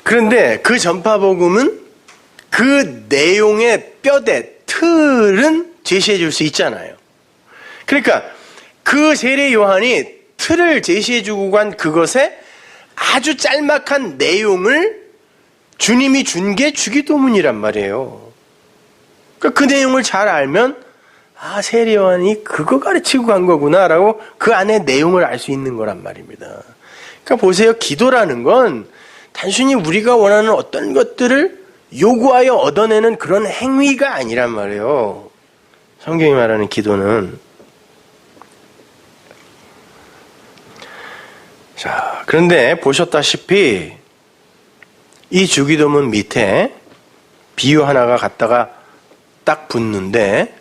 그런데 그 전파 복음은 그 내용의 뼈대, 틀은 제시해 줄 수 있잖아요. 그러니까 그 세례 요한이 틀을 제시해 주고 간 그것에 아주 짤막한 내용을 주님이 준 게 주기도문이란 말이에요. 그러니까 그 내용을 잘 알면 아, 세례 요한이 그거 가르치고 간 거구나라고 그 안에 내용을 알 수 있는 거란 말입니다. 그러니까 보세요. 기도라는 건 단순히 우리가 원하는 어떤 것들을 요구하여 얻어내는 그런 행위가 아니란 말이에요. 성경이 말하는 기도는. 자, 그런데 보셨다시피 이 주기도문 밑에 비유 하나가 갖다가 딱 붙는데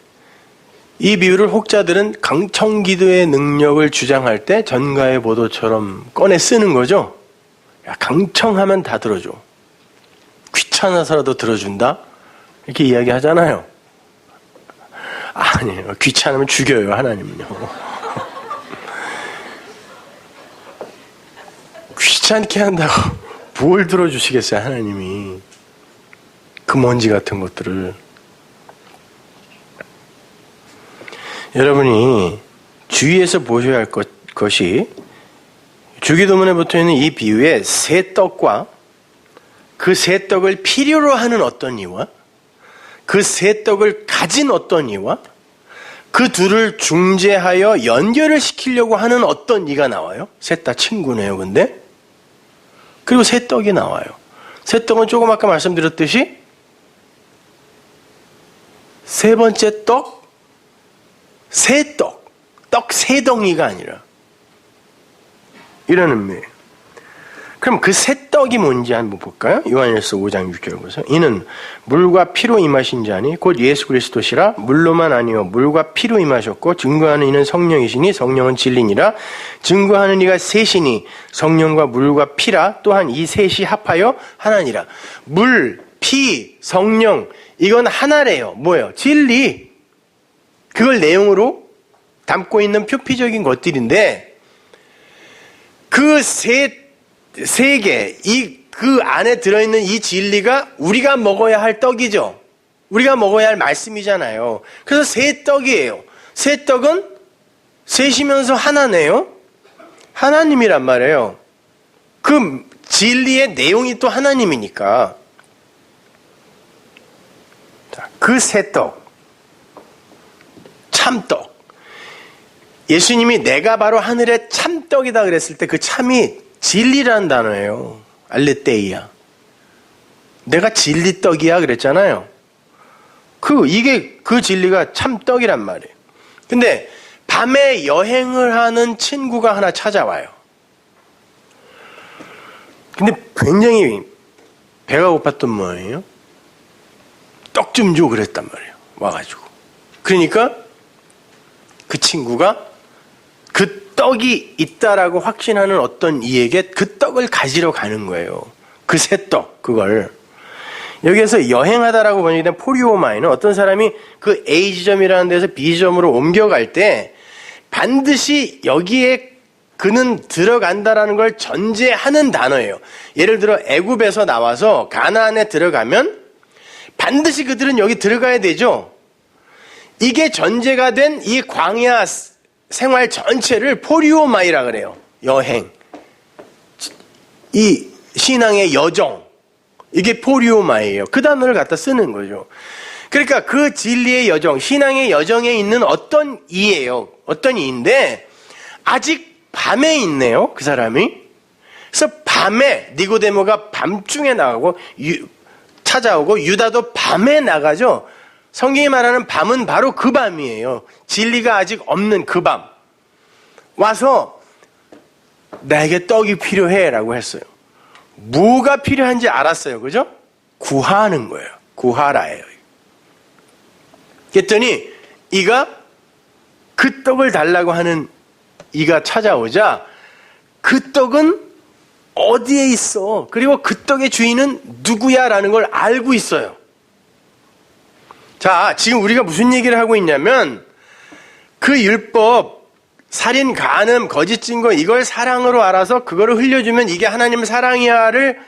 이 비유를 혹자들은 강청기도의 능력을 주장할 때 전가의 보도처럼 꺼내 쓰는 거죠. 야, 강청하면 다 들어줘. 귀찮아서라도 들어준다? 이렇게 이야기하잖아요. 아니에요. 귀찮으면 죽여요, 하나님은요. 귀찮게 한다고 뭘 들어주시겠어요, 하나님이. 그 먼지 같은 것들을. 여러분이 주의해서 보셔야 할 것이 주기도문에 붙어있는 이 비유의 새 떡과 그 새 떡을 필요로 하는 어떤 이와 그 새 떡을 가진 어떤 이와 그 둘을 중재하여 연결을 시키려고 하는 어떤 이가 나와요. 셋 다 친구네요, 근데. 그리고 새 떡이 나와요. 새 떡은 조금 아까 말씀드렸듯이 세 번째 떡, 새 떡, 떡 세 덩이가 아니라 이런 의미예요. 그럼 그 새 떡이 뭔지 한번 볼까요? 요한일서 5장 6절 보세요. 이는 물과 피로 임하신 자니 곧 예수 그리스도시라. 물로만 아니요 물과 피로 임하셨고 증거하는 이는 성령이시니 성령은 진리니라. 증거하는 이가 셋이니 성령과 물과 피라. 또한 이 셋이 합하여 하나니라. 물, 피, 성령 이건 하나래요. 뭐예요? 진리. 그걸 내용으로 담고 있는 표피적인 것들인데 그 세 개, 그 안에 들어있는 이 진리가 우리가 먹어야 할 떡이죠. 우리가 먹어야 할 말씀이잖아요. 그래서 세 떡이에요. 세 떡은 셋이면서 하나네요. 하나님이란 말이에요. 그 진리의 내용이 또 하나님이니까. 그 세 떡, 참떡. 예수님이 내가 바로 하늘의 참떡이다 그랬을 때 그 참이 진리라는 단어예요. 알레테이야. 내가 진리떡이야 그랬잖아요. 이게 그 진리가 참떡이란 말이에요. 근데 밤에 여행을 하는 친구가 하나 찾아와요. 근데 굉장히 배가 고팠던 모양이에요. 떡 좀 줘 그랬단 말이에요. 와가지고. 그러니까 그 친구가 그 떡이 있다라고 확신하는 어떤 이에게 그 떡을 가지러 가는 거예요. 그 새 떡, 그걸. 여기에서 여행하다라고 번역된 포리오마이는 어떤 사람이 그 A 지점이라는 데서 B 지점으로 옮겨갈 때 반드시 여기에 그는 들어간다라는 걸 전제하는 단어예요. 예를 들어 애굽에서 나와서 가나안에 들어가면 반드시 그들은 여기 들어가야 되죠. 이게 전제가 된 이 광야 생활 전체를 포리오마이라 그래요. 여행. 이 신앙의 여정. 이게 포리오마이예요. 그 단어를 갖다 쓰는 거죠. 그러니까 그 진리의 여정, 신앙의 여정에 있는 어떤 이예요. 어떤 이인데 아직 밤에 있네요. 그 사람이. 그래서 밤에 니고데모가 밤중에 나가고 찾아오고 유다도 밤에 나가죠. 성경이 말하는 밤은 바로 그 밤이에요. 진리가 아직 없는 그 밤. 와서 나에게 떡이 필요해 라고 했어요. 뭐가 필요한지 알았어요. 그죠? 구하는 거예요. 구하라예요. 그랬더니 이가 그 떡을 달라고 하는 이가 찾아오자 그 떡은 어디에 있어? 그리고 그 떡의 주인은 누구야? 라는 걸 알고 있어요. 자, 지금 우리가 무슨 얘기를 하고 있냐면 그 율법, 살인, 간음, 거짓 증거 이걸 사랑으로 알아서 그거를 흘려주면 이게 하나님의 사랑이야를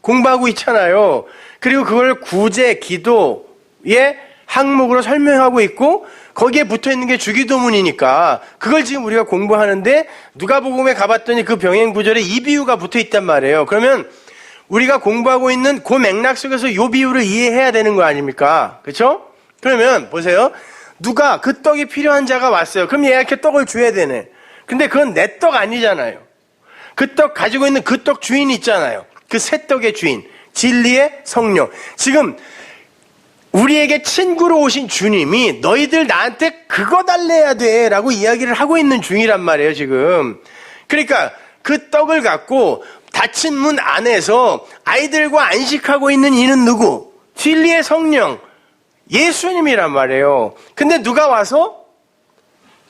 공부하고 있잖아요. 그리고 그걸 구제, 기도의 항목으로 설명하고 있고 거기에 붙어있는 게 주기도문이니까 그걸 지금 우리가 공부하는데 누가복음에 가봤더니 그 병행 구절에 이 비유가 붙어있단 말이에요. 그러면 우리가 공부하고 있는 그 맥락 속에서 이 비유를 이해해야 되는 거 아닙니까? 그렇죠? 그러면 보세요. 누가 그 떡이 필요한 자가 왔어요. 그럼 얘한테 떡을 줘야 되네. 근데 그건 내 떡 아니잖아요. 그 떡 가지고 있는 그 떡 주인 있잖아요. 그 새 떡의 주인, 진리의 성령. 지금 우리에게 친구로 오신 주님이 너희들 나한테 그거 달래야 돼 라고 이야기를 하고 있는 중이란 말이에요 지금. 그러니까 그 떡을 갖고 닫힌 문 안에서 아이들과 안식하고 있는 이는 누구? 진리의 성령 예수님이란 말이에요. 근데 누가 와서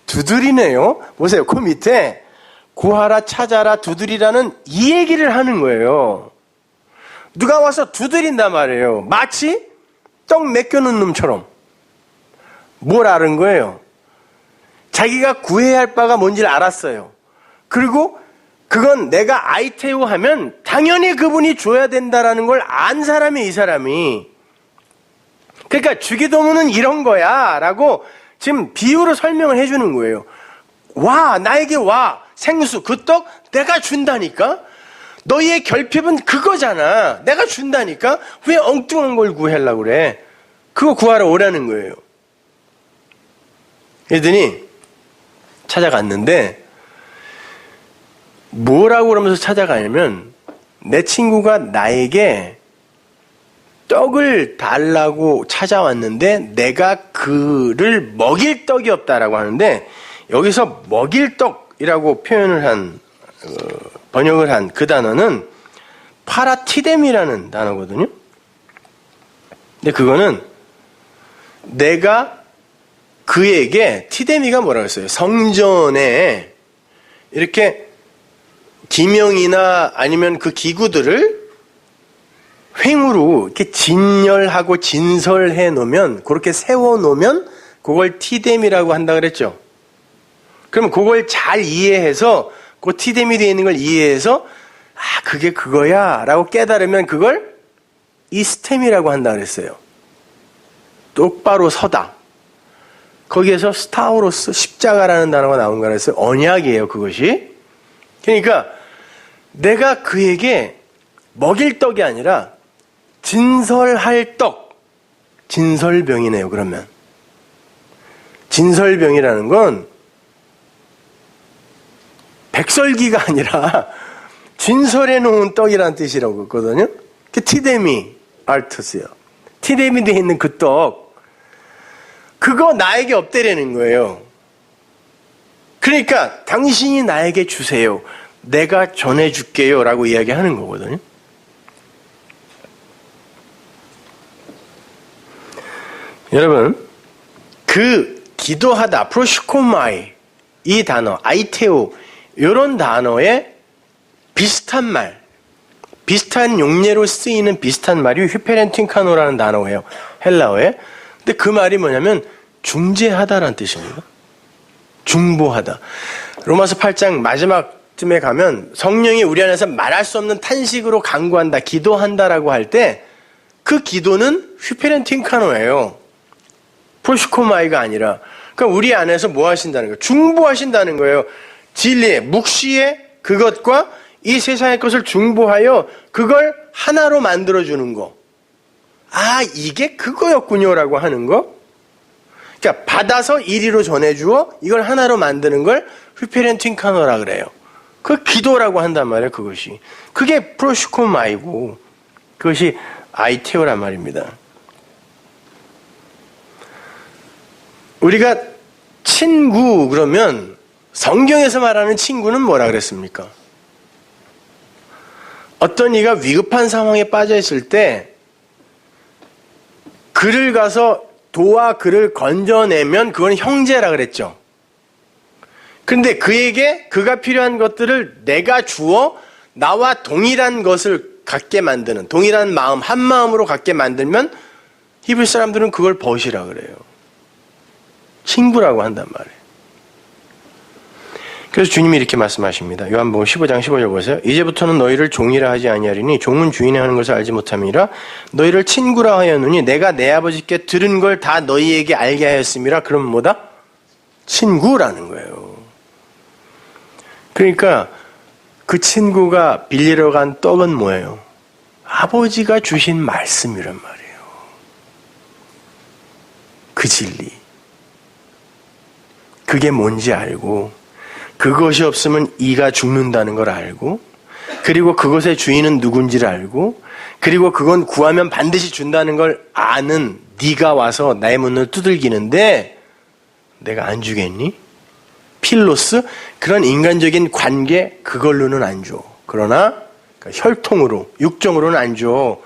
두드리네요. 보세요. 그 밑에 구하라 찾아라 두드리라는 이 얘기를 하는 거예요. 누가 와서 두드린단 말이에요. 마치 떡 맡겨놓은 놈처럼. 뭘 아는 거예요? 자기가 구해야 할 바가 뭔지를 알았어요. 그리고 그건 내가 아이테오 하면 당연히 그분이 줘야 된다라는 걸 안 사람이 이 사람이. 그러니까 주기도문은 이런 거야 라고 지금 비유로 설명을 해주는 거예요. 와, 나에게 와. 생수, 그 떡 내가 준다니까? 너희의 결핍은 그거잖아. 내가 준다니까? 왜 엉뚱한 걸 구하려고 그래? 그거 구하러 오라는 거예요. 그러더니 찾아갔는데 뭐라고 그러면서 찾아가냐면 내 친구가 나에게 떡을 달라고 찾아왔는데 내가 그를 먹일 떡이 없다라고 하는데 여기서 먹일 떡이라고 표현을 한 번역을 한 그 단어는 파라티뎀이라는 단어거든요. 근데 그거는 내가 그에게 티데미가 뭐라고 했어요? 성전에 이렇게 기명이나 아니면 그 기구들을 횡으로 이렇게 진열하고 진설해 놓으면 그렇게 세워 놓으면 그걸 티뎀이라고 한다 그랬죠. 그럼 그걸 잘 이해해서 그 티뎀이 되어 있는 걸 이해해서 아 그게 그거야 라고 깨달으면 그걸 이스템이라고 한다 그랬어요. 똑바로 서다. 거기에서 스타우로스 십자가라는 단어가 나온 거라 해서 언약이에요 그것이. 그러니까 내가 그에게 먹일 떡이 아니라 진설할 떡. 진설병이네요 그러면. 진설병이라는 건 백설기가 아니라 진설해 놓은 떡이라는 뜻이라고 했거든요. 그 티데미 알투스요. 티데미 되어 있는 그 떡. 그거 나에게 없대라는 거예요. 그러니까 당신이 나에게 주세요. 내가 전해줄게요 라고 이야기하는 거거든요. 여러분 그 기도하다 프로시코마이 이 단어 아이테오 이런 단어에 비슷한 말 비슷한 용례로 쓰이는 비슷한 말이 휘페렌틴카노라는 단어예요. 헬라어에. 근데 그 말이 뭐냐면 중재하다라는 뜻입니다. 중보하다. 로마서 8장 마지막쯤에 가면 성령이 우리 안에서 말할 수 없는 탄식으로 간구한다, 기도한다라고 할 때 그 기도는 휘페렌틴카노예요. 프로시코마이가 아니라. 그러니까 우리 안에서 뭐 하신다는 거예요? 중보하신다는 거예요. 진리의, 묵시의 그것과 이 세상의 것을 중보하여 그걸 하나로 만들어주는 거. 아, 이게 그거였군요라고 하는 거. 그러니까 받아서 이리로 전해주어 이걸 하나로 만드는 걸 휘페렌팅카노라 그래요. 그 기도라고 한단 말이에요. 그것이. 그게 프로시코마이고 그것이 아이테오란 말입니다. 우리가 친구 그러면 성경에서 말하는 친구는 뭐라 그랬습니까? 어떤 이가 위급한 상황에 빠져 있을 때 그를 가서 도와 그를 건져내면 그건 형제라 그랬죠. 그런데 그에게 그가 필요한 것들을 내가 주어 나와 동일한 것을 갖게 만드는, 동일한 마음, 한 마음으로 갖게 만들면 히브리 사람들은 그걸 벗이라 그래요. 친구라고 한단 말이에요. 그래서 주님이 이렇게 말씀하십니다. 요한복음 15장 15절 보세요. 이제부터는 너희를 종이라 하지 아니하리니 종은 주인이 하는 것을 알지 못함이라 너희를 친구라 하였느니 내가 내 아버지께 들은 걸 다 너희에게 알게 하였음이라. 그럼 뭐다? 친구라는 거예요. 그러니까 그 친구가 빌리러 간 떡은 뭐예요? 아버지가 주신 말씀이란 말이에요. 그 진리. 그게 뭔지 알고 그것이 없으면 이가 죽는다는 걸 알고 그리고 그것의 주인은 누군지를 알고 그리고 그건 구하면 반드시 준다는 걸 아는 네가 와서 나의 문을 두들기는데 내가 안 주겠니? 필로스? 그런 인간적인 관계 그걸로는 안 줘. 그러나 혈통으로 육정으로는 안 줘.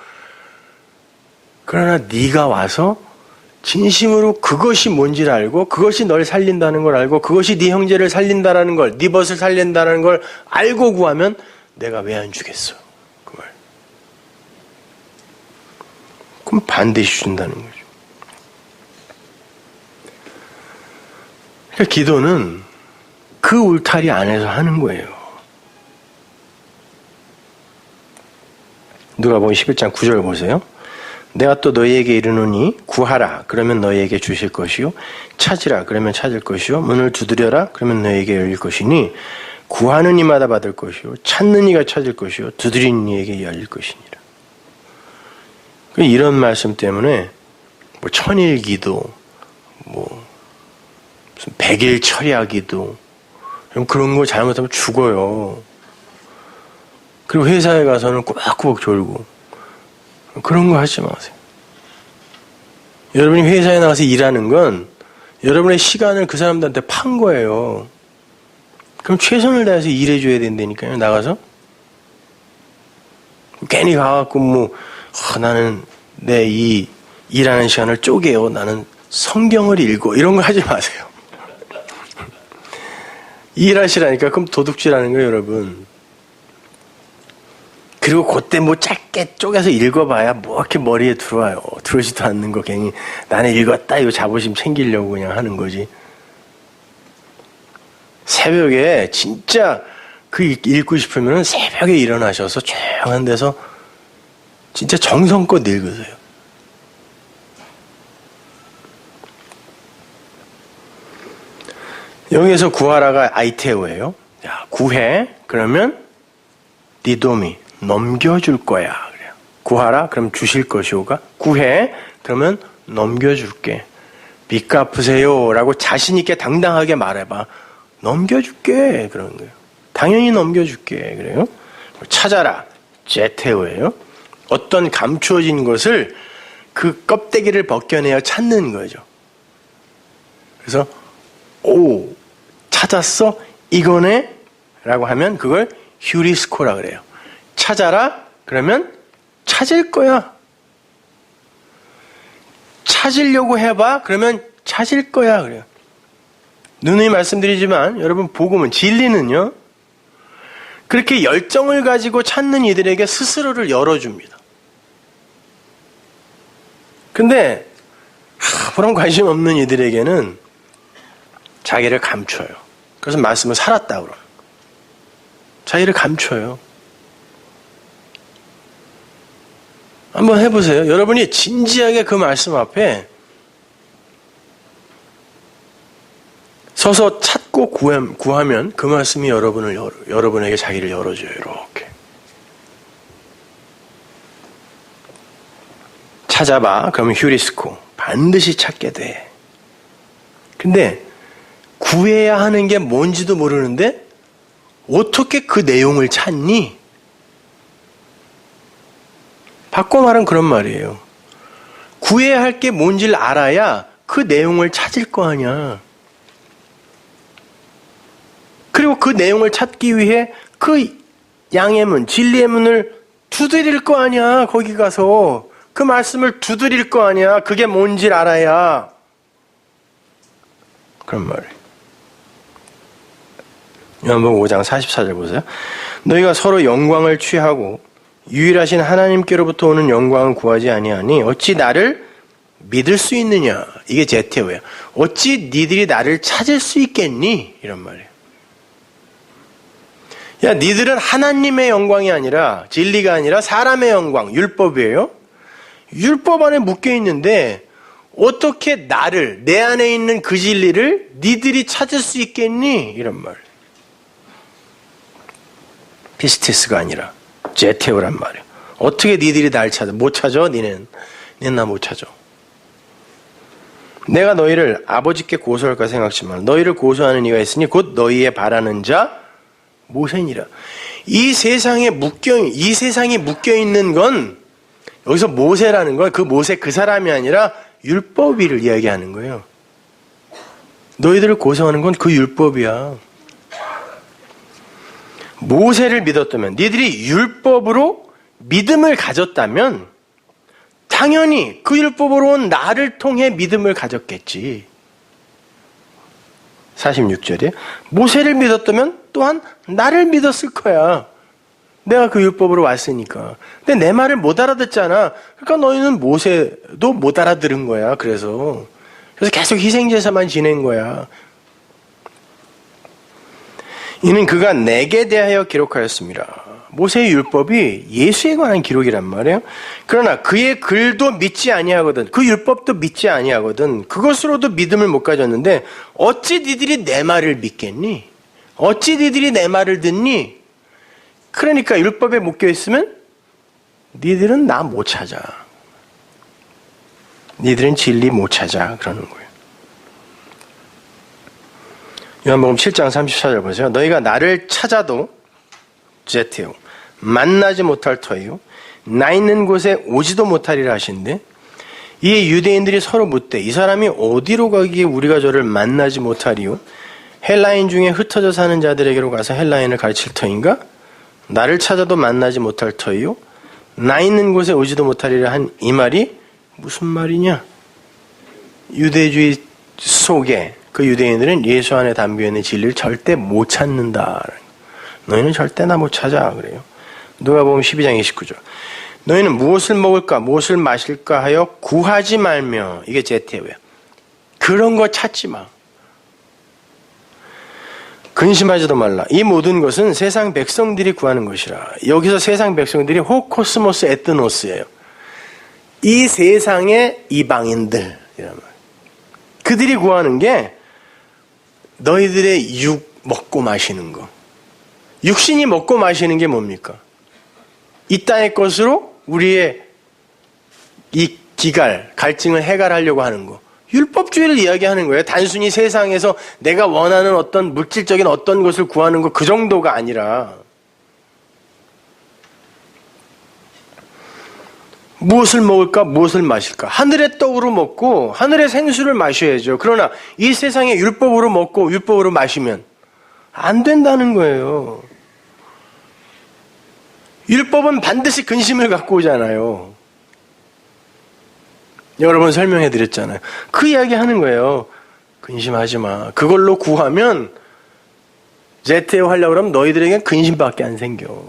그러나 네가 와서 진심으로 그것이 뭔지를 알고 그것이 널 살린다는 걸 알고 그것이 네 형제를 살린다라는 걸 네 벗을 살린다는 걸 알고 구하면 내가 왜 안 주겠어? 그 말. 그럼 반드시 준다는 거죠. 그러니까 기도는 그 울타리 안에서 하는 거예요. 누가복음 11장 9절 보세요. 내가 또 너희에게 이르노니 구하라 그러면 너희에게 주실 것이요 찾으라 그러면 찾을 것이요 문을 두드려라 그러면 너희에게 열릴 것이니 구하는 이마다 받을 것이요 찾는 이가 찾을 것이요 두드리는 이에게 열릴 것이니라. 이런 말씀 때문에 뭐 천일 기도 뭐 무슨 100일 철야 기도 그런 거 잘못하면 죽어요. 그리고 회사에 가서는 꼬박꼬박 졸고 그런 거 하지 마세요. 여러분이 회사에 나가서 일하는 건 여러분의 시간을 그 사람들한테 판 거예요. 그럼 최선을 다해서 일해줘야 된다니까요. 나가서 괜히 가갖고 뭐 나는 내 이 일하는 시간을 쪼개요. 나는 성경을 읽고 이런 거 하지 마세요. 일하시라니까. 그럼 도둑질하는 거예요, 여러분. 그리고 그때 뭐 짧게 쪼개서 읽어봐야 뭐 이렇게 머리에 들어와요. 들어오지도 않는 거 괜히 나는 읽었다 이거 자부심 챙기려고 그냥 하는 거지. 새벽에 진짜 그 읽고 싶으면 새벽에 일어나셔서 조용한 데서 진짜 정성껏 읽으세요. 여기에서 구하라가 아이테오예요. 야, 구해 그러면 디도미 넘겨줄 거야. 그래요. 구하라 그럼 주실 것이오가 구해 그러면 넘겨줄게. 빚 갚으세요 라고 자신 있게 당당하게 말해봐. 넘겨줄게 그런 거예요. 당연히 넘겨줄게 그래요. 찾아라 제테오예요. 어떤 감추어진 것을 그 껍데기를 벗겨내어 찾는 거죠. 그래서 오 찾았어 이거네 라고 하면 그걸 휴리스코라 그래요. 찾아라 그러면 찾을 거야. 찾으려고 해봐 그러면 찾을 거야 그래요. 누누이 말씀드리지만 여러분 복음은 진리는요 그렇게 열정을 가지고 찾는 이들에게 스스로를 열어줍니다. 근데 아무런 관심 없는 이들에게는 자기를 감춰요. 그래서 말씀을 살았다 그러는 자기를 감춰요. 한번 해보세요. 여러분이 진지하게 그 말씀 앞에 서서 찾고 구하면 그 말씀이 여러분에게 자기를 열어줘요. 이렇게. 찾아봐. 그러면 휴리스코. 반드시 찾게 돼. 근데 구해야 하는 게 뭔지도 모르는데 어떻게 그 내용을 찾니? 바꿔 말하면 그런 말이에요. 구해야 할 게 뭔지를 알아야 그 내용을 찾을 거 아니야. 그리고 그 내용을 찾기 위해 그 양의 문, 진리의 문을 두드릴 거 아니야. 거기 가서 그 말씀을 두드릴 거 아니야. 그게 뭔지를 알아야. 그런 말이에요. 요한복음 5장 44절 보세요. 너희가 서로 영광을 취하고 유일하신 하나님께로부터 오는 영광을 구하지 아니하니 어찌 나를 믿을 수 있느냐. 이게 제테오예요. 어찌 니들이 나를 찾을 수 있겠니? 이런 말이에요. 야, 니들은 하나님의 영광이 아니라 진리가 아니라 사람의 영광, 율법이에요. 율법 안에 묶여 있는데 어떻게 나를, 내 안에 있는 그 진리를 니들이 찾을 수 있겠니? 이런 말. 피스티스가 아니라 제테오란 말이에요. 어떻게 니들이 날 찾아? 못 찾아? 니는 나 못 찾아. 내가 너희를 아버지께 고소할까 생각지만 너희를 고소하는 이가 있으니 곧 너희의 바라는 자 모세니라. 이 세상이 묶여 있는 건 여기서 모세라는 건 그 모세 그 사람이 아니라 율법이를 이야기하는 거예요. 너희들을 고소하는 건 그 율법이야. 모세를 믿었다면, 니들이 율법으로 믿음을 가졌다면 당연히 그 율법으로 온 나를 통해 믿음을 가졌겠지. 46절에 모세를 믿었다면 또한 나를 믿었을 거야. 내가 그 율법으로 왔으니까. 근데 내 말을 못 알아듣잖아. 그러니까 너희는 모세도 못 알아들은 거야. 그래서 계속 희생제사만 지낸 거야. 이는 그가 내게 대하여 기록하였습니다. 모세의 율법이 예수에 관한 기록이란 말이에요. 그러나 그의 글도 믿지 아니하거든. 그 율법도 믿지 아니하거든. 그것으로도 믿음을 못 가졌는데 어찌 니들이 내 말을 믿겠니? 어찌 니들이 내 말을 듣니? 그러니까 율법에 묶여 있으면 니들은 나 못 찾아. 니들은 진리 못 찾아. 그러는 거예요. 요한복음 7장 34절 보세요. 너희가 나를 찾아도 제테오 만나지 못할 터이요 나 있는 곳에 오지도 못하리라 하신데 이 유대인들이 서로 묻되 이 사람이 어디로 가기에 우리가 저를 만나지 못하리요? 헬라인 중에 흩어져 사는 자들에게로 가서 헬라인을 가르칠 터인가? 나를 찾아도 만나지 못할 터이요 나 있는 곳에 오지도 못하리라 한 이 말이 무슨 말이냐? 유대주의 속에 그 유대인들은 예수 안에 담겨 있는 진리를 절대 못 찾는다. 너희는 절대 나 못 찾아. 그래요. 누가복음 12장 29절. 너희는 무엇을 먹을까 무엇을 마실까 하여 구하지 말며 이게 제테오야. 그런 거 찾지 마. 근심하지도 말라. 이 모든 것은 세상 백성들이 구하는 것이라. 여기서 세상 백성들이 호코스모스 에트노스예요. 이 세상의 이방인들. 그들이 구하는 게 너희들의 육 먹고 마시는 거. 육신이 먹고 마시는 게 뭡니까? 이 땅의 것으로 우리의 이 갈증을 해결하려고 하는 거. 율법주의를 이야기하는 거예요. 단순히 세상에서 내가 원하는 어떤 물질적인 어떤 것을 구하는 거 그 정도가 아니라 무엇을 먹을까 무엇을 마실까. 하늘의 떡으로 먹고 하늘의 생수를 마셔야죠. 그러나 이 세상에 율법으로 먹고 율법으로 마시면 안 된다는 거예요. 율법은 반드시 근심을 갖고 오잖아요. 여러 번 설명해 드렸잖아요. 그 이야기 하는 거예요. 근심하지 마. 그걸로 구하면 제테오 하려고 그러면 너희들에겐 근심밖에 안 생겨.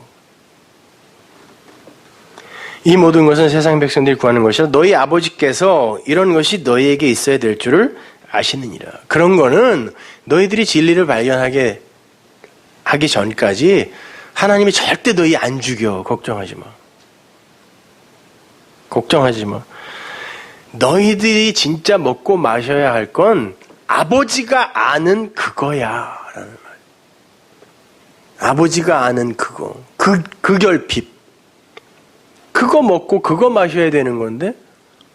이 모든 것은 세상 백성들이 구하는 것이라 너희 아버지께서 이런 것이 너희에게 있어야 될 줄을 아시느니라. 그런 거는 너희들이 진리를 발견하게 하기 전까지 하나님이 절대 너희 안 죽여. 걱정하지 마. 걱정하지 마. 너희들이 진짜 먹고 마셔야 할 건 아버지가 아는 그거야. 라는 말. 아버지가 아는 그거. 그 결핍. 그거 먹고 그거 마셔야 되는 건데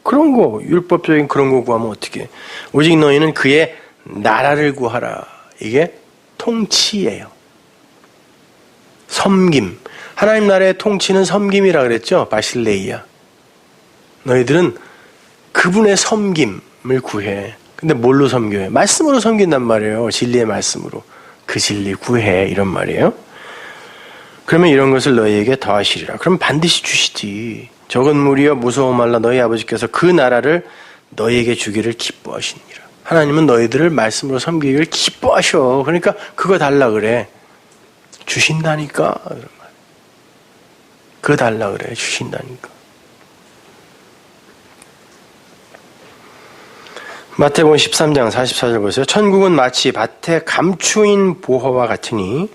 그런 거, 율법적인 그런 거 구하면 어떻게? 오직 너희는 그의 나라를 구하라. 이게 통치예요. 섬김. 하나님 나라의 통치는 섬김이라 그랬죠. 바실레이야. 너희들은 그분의 섬김을 구해. 근데 뭘로 섬겨요? 말씀으로 섬긴단 말이에요. 진리의 말씀으로. 그 진리 구해. 이런 말이에요. 그러면 이런 것을 너희에게 더하시리라. 그럼 반드시 주시지. 적은 무리여 무서워 말라. 너희 아버지께서 그 나라를 너희에게 주기를 기뻐하시니라. 하나님은 너희들을 말씀으로 섬기기를 기뻐하셔. 그러니까 그거 달라 그래. 주신다니까. 그거 달라 그래. 주신다니까. 마태복음 13장 44절 보세요. 천국은 마치 밭에 감추인 보화와 같으니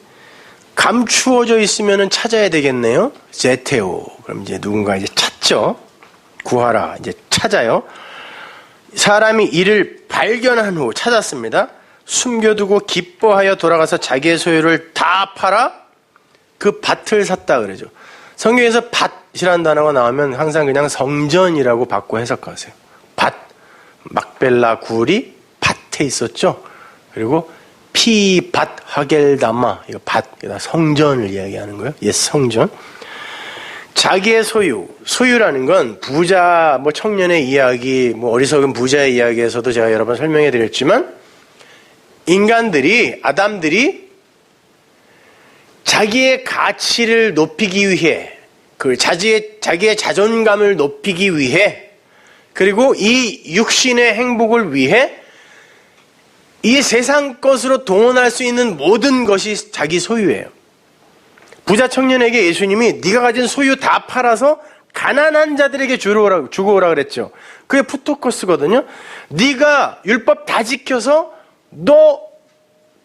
감추어져 있으면 찾아야 되겠네요. 제테오. 그럼 이제 누군가 이제 찾죠. 구하라. 이제 찾아요. 사람이 이를 발견한 후 찾았습니다. 숨겨두고 기뻐하여 돌아가서 자기의 소유를 다 팔아 그 밭을 샀다 그러죠. 성경에서 밭이라는 단어가 나오면 항상 그냥 성전이라고 바꿔 해석하세요. 밭. 막벨라 굴이 밭에 있었죠. 그리고 피밭 하겔다마, 이거 밭, 성전을 이야기하는 거예요. 옛 성전. 자기의 소유라는 건 부자, 청년의 이야기, 어리석은 부자의 이야기에서도 제가 여러 번 설명해 드렸지만, 인간들이, 아담들이 자기의 가치를 높이기 위해, 자기의 자존감을 높이기 위해, 그리고 이 육신의 행복을 위해 이 세상 것으로 동원할 수 있는 모든 것이 자기 소유예요. 부자 청년에게 예수님이 네가 가진 소유 다 팔아서 가난한 자들에게 주고 오라 그랬죠. 그게 푸토코스거든요. 네가 율법 다 지켜서 너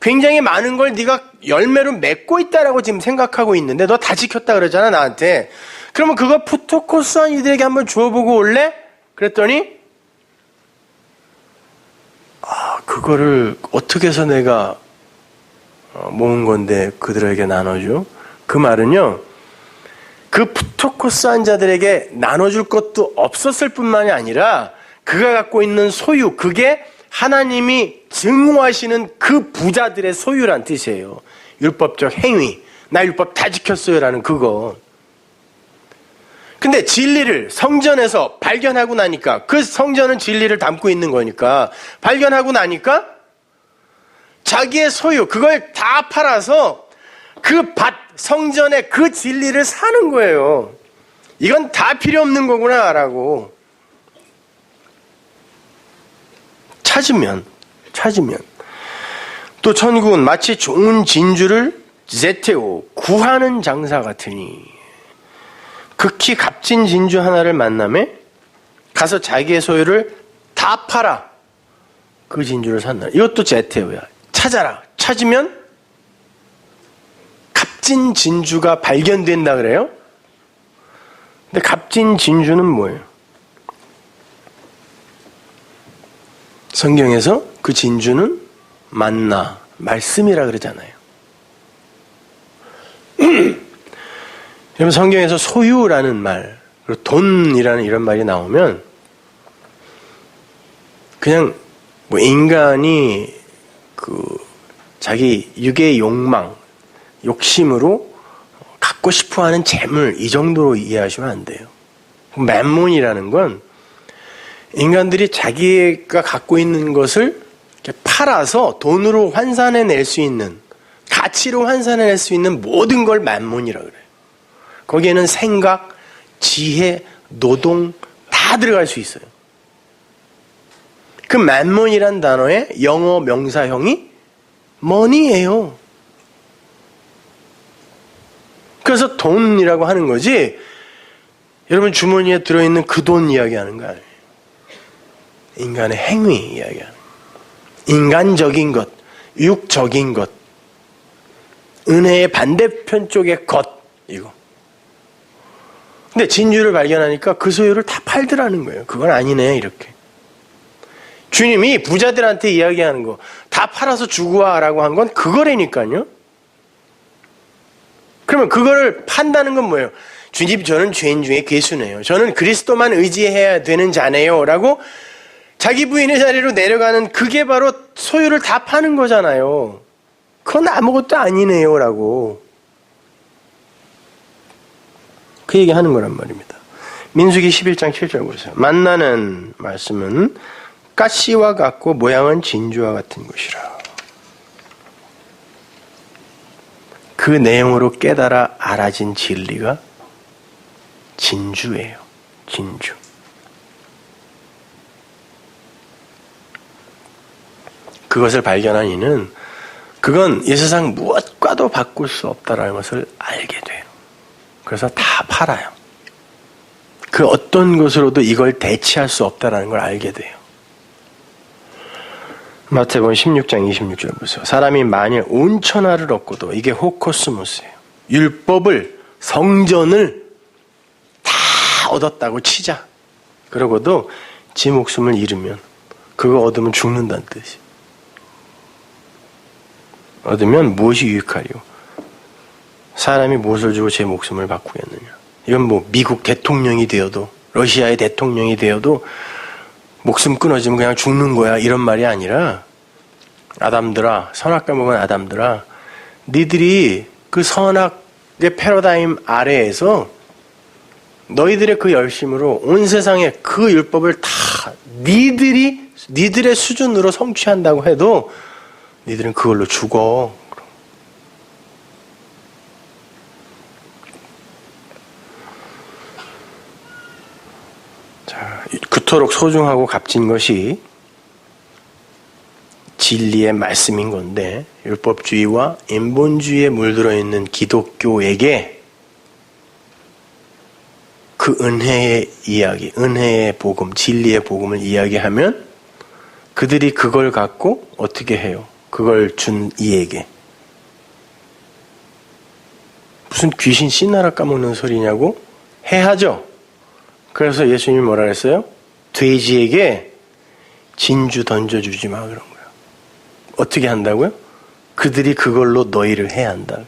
굉장히 많은 걸 네가 열매로 맺고 있다라고 지금 생각하고 있는데 너 다 지켰다 그러잖아 나한테. 그러면 그거 푸토코스한 이들에게 한번 주어보고 올래? 그랬더니 그거를 어떻게 해서 내가 모은 건데 그들에게 나눠줘? 그 말은요, 그 푸토코스한 자들에게 나눠줄 것도 없었을 뿐만이 아니라 그가 갖고 있는 소유, 그게 하나님이 증오하시는 그 부자들의 소유란 뜻이에요. 율법적 행위, 나 율법 다 지켰어요라는 그거. 근데 진리를 성전에서 발견하고 나니까, 그 성전은 진리를 담고 있는 거니까 발견하고 나니까 자기의 소유, 그걸 다 팔아서 그 밭, 성전의 그 진리를 사는 거예요. 이건 다 필요 없는 거구나 라고. 찾으면 또 천국은 마치 좋은 진주를 제테오, 구하는 장사 같으니 극히 값진 진주 하나를 만남에 가서 자기의 소유를 다 팔아 그 진주를 산다. 이것도 제테오야. 찾아라. 찾으면 값진 진주가 발견된다 그래요. 근데 값진 진주는 뭐예요? 성경에서 그 진주는 만나, 말씀이라 그러잖아요. 여러분, 성경에서 소유라는 말, 그리고 돈이라는 이런 말이 나오면 그냥 인간이 자기 육의 욕망, 욕심으로 갖고 싶어하는 재물, 이 정도로 이해하시면 안 돼요. 맘몬이라는 건 인간들이 자기가 갖고 있는 것을 이렇게 팔아서 돈으로 환산해낼 수 있는, 가치로 환산해낼 수 있는 모든 걸 맘몬이라고 그래요. 거기에는 생각, 지혜, 노동 다 들어갈 수 있어요. 그 맘몬이란 단어의 영어 명사형이 money예요. 그래서 돈이라고 하는 거지, 여러분 주머니에 들어있는 그 돈 이야기하는 거 아니에요. 인간의 행위 이야기하는 거예요. 인간적인 것, 육적인 것, 은혜의 반대편 쪽의 것, 이거. 근데 진주를 발견하니까 그 소유를 다 팔더라는 거예요. 그건 아니네, 이렇게. 주님이 부자들한테 이야기하는 거, 다 팔아서 주고 와라고 한 건 그거라니까요. 그러면 그거를 판다는 건 뭐예요? 주님, 저는 죄인 중에 괴수네요. 저는 그리스도만 의지해야 되는 자네요. 라고 자기 부인의 자리로 내려가는, 그게 바로 소유를 다 파는 거잖아요. 그건 아무것도 아니네요. 라고. 그 얘기 하는 거란 말입니다. 민수기 11장 7절 보세요. 만나는 말씀은 가시와 같고 모양은 진주와 같은 것이라. 그 내용으로 깨달아 알아진 진리가 진주예요. 진주. 그것을 발견한 이는 그건 이 세상 무엇과도 바꿀 수 없다라는 것을 알게 돼요. 그래서 다 팔아요. 그 어떤 것으로도 이걸 대체할 수 없다라는 걸 알게 돼요. 마태복음 16장 26절 보세요. 사람이 만일 온 천하를 얻고도, 이게 호코스모스예요. 율법을, 성전을 다 얻었다고 치자. 그러고도 지 목숨을 잃으면, 그거 얻으면 죽는다는 뜻이에요. 얻으면 무엇이 유익하리요? 사람이 무엇을 주고 제 목숨을 바꾸겠느냐? 이건 뭐 미국 대통령이 되어도, 러시아의 대통령이 되어도 목숨 끊어지면 그냥 죽는 거야, 이런 말이 아니라, 아담들아, 선악과 먹은 아담들아, 니들이 그 선악의 패러다임 아래에서 너희들의 그 열심으로 온 세상에 그 율법을 다 니들의 수준으로 성취한다고 해도 니들은 그걸로 죽어. 자, 그토록 소중하고 값진 것이 진리의 말씀인 건데, 율법주의와 인본주의에 물들어 있는 기독교에게 그 은혜의 이야기, 은혜의 복음, 진리의 복음을 이야기하면 그들이 그걸 갖고 어떻게 해요? 그걸 준 이에게 무슨 귀신 씨나라 까먹는 소리냐고 해하죠. 그래서 예수님이 뭐라 그랬어요? 돼지에게 진주 던져주지 마, 그런 거예요. 어떻게 한다고요? 그들이 그걸로 너희를 해야 한다.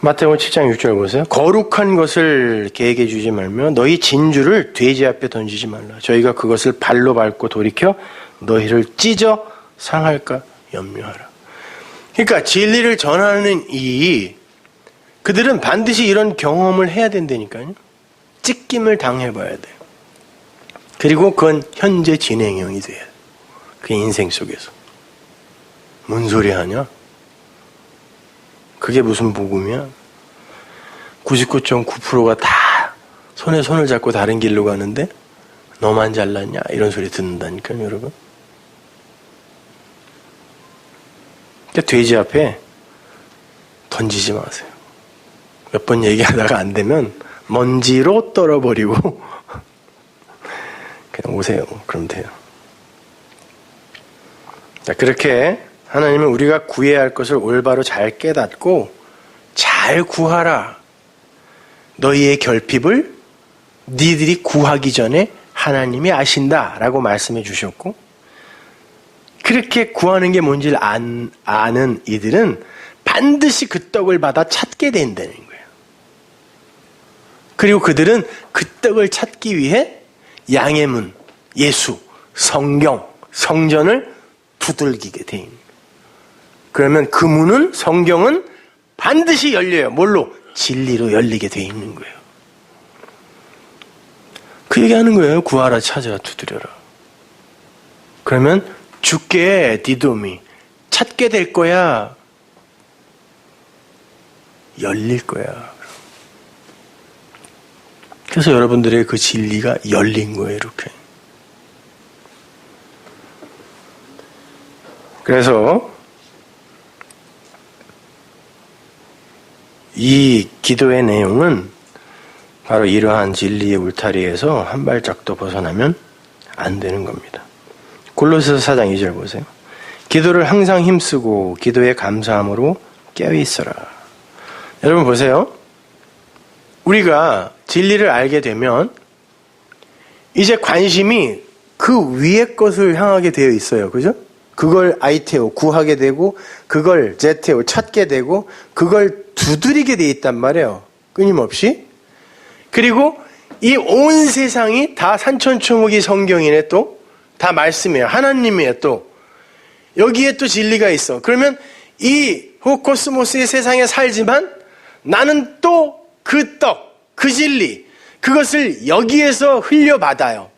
마태복음 7장 6절 보세요. 거룩한 것을 개에게 주지 말며 너희 진주를 돼지 앞에 던지지 말라. 저희가 그것을 발로 밟고 돌이켜 너희를 찢어 상할까 염려하라. 그러니까 진리를 전하는 그들은 반드시 이런 경험을 해야 된다니까요. 찢김을 당해봐야 돼요. 그리고 그건 현재 진행형이 돼요. 그 인생 속에서. 뭔 소리 하냐? 그게 무슨 복음이야? 99.9%가 다 손에 손을 잡고 다른 길로 가는데 너만 잘났냐? 이런 소리 듣는다니까요, 여러분. 그러니까 돼지 앞에 던지지 마세요. 몇 번 얘기하다가 안 되면 먼지로 떨어버리고 그냥 오세요. 그럼 돼요. 자, 그렇게 하나님은 우리가 구해야 할 것을 올바로 잘 깨닫고 잘 구하라. 너희의 결핍을 니들이 구하기 전에 하나님이 아신다라고 말씀해 주셨고, 그렇게 구하는 게 뭔지를 아는 이들은 반드시 그 떡을 받아 찾게 된다는 거예요. 그리고 그들은 그 떡을 찾기 위해 양의 문, 예수, 성경, 성전을 두들기게 돼 있는 거예요. 그러면 그 문은, 성경은 반드시 열려요. 뭘로? 진리로 열리게 돼 있는 거예요. 그 얘기하는 거예요. 구하라, 찾으라, 두드려라. 그러면 주께 디도미 찾게 될 거야. 열릴 거야. 그래서 여러분들의 그 진리가 열린 거예요. 이렇게. 그래서 이 기도의 내용은 바로 이러한 진리의 울타리에서 한 발짝도 벗어나면 안 되는 겁니다. 골로새서 4장 2절 보세요. 기도를 항상 힘쓰고 기도에 감사함으로 깨어있어라. 여러분 보세요. 우리가 진리를 알게 되면 이제 관심이 그 위의 것을 향하게 되어 있어요. 그죠? 그걸 아이테오 구하게 되고, 그걸 제테오 찾게 되고, 그걸 두드리게 되어 있단 말이에요. 끊임없이. 그리고 이 온 세상이 다 산천초목이 성경이네 또. 다 말씀이에요. 하나님이에요 또. 여기에 또 진리가 있어. 그러면 이 코스모스의 세상에 살지만 나는 또 그 떡, 그 진리, 그것을 여기에서 흘려받아요.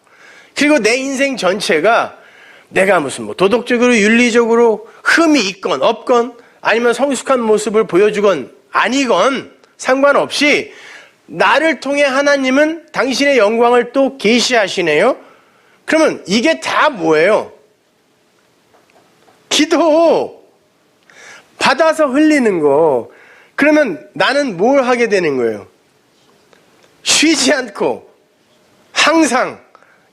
그리고 내 인생 전체가 내가 무슨 뭐 도덕적으로 윤리적으로 흠이 있건 없건 아니면 성숙한 모습을 보여주건 아니건 상관없이 나를 통해 하나님은 당신의 영광을 또 계시하시네요. 그러면 이게 다 뭐예요? 기도. 받아서 흘리는 거. 그러면 나는 뭘 하게 되는 거예요? 쉬지 않고 항상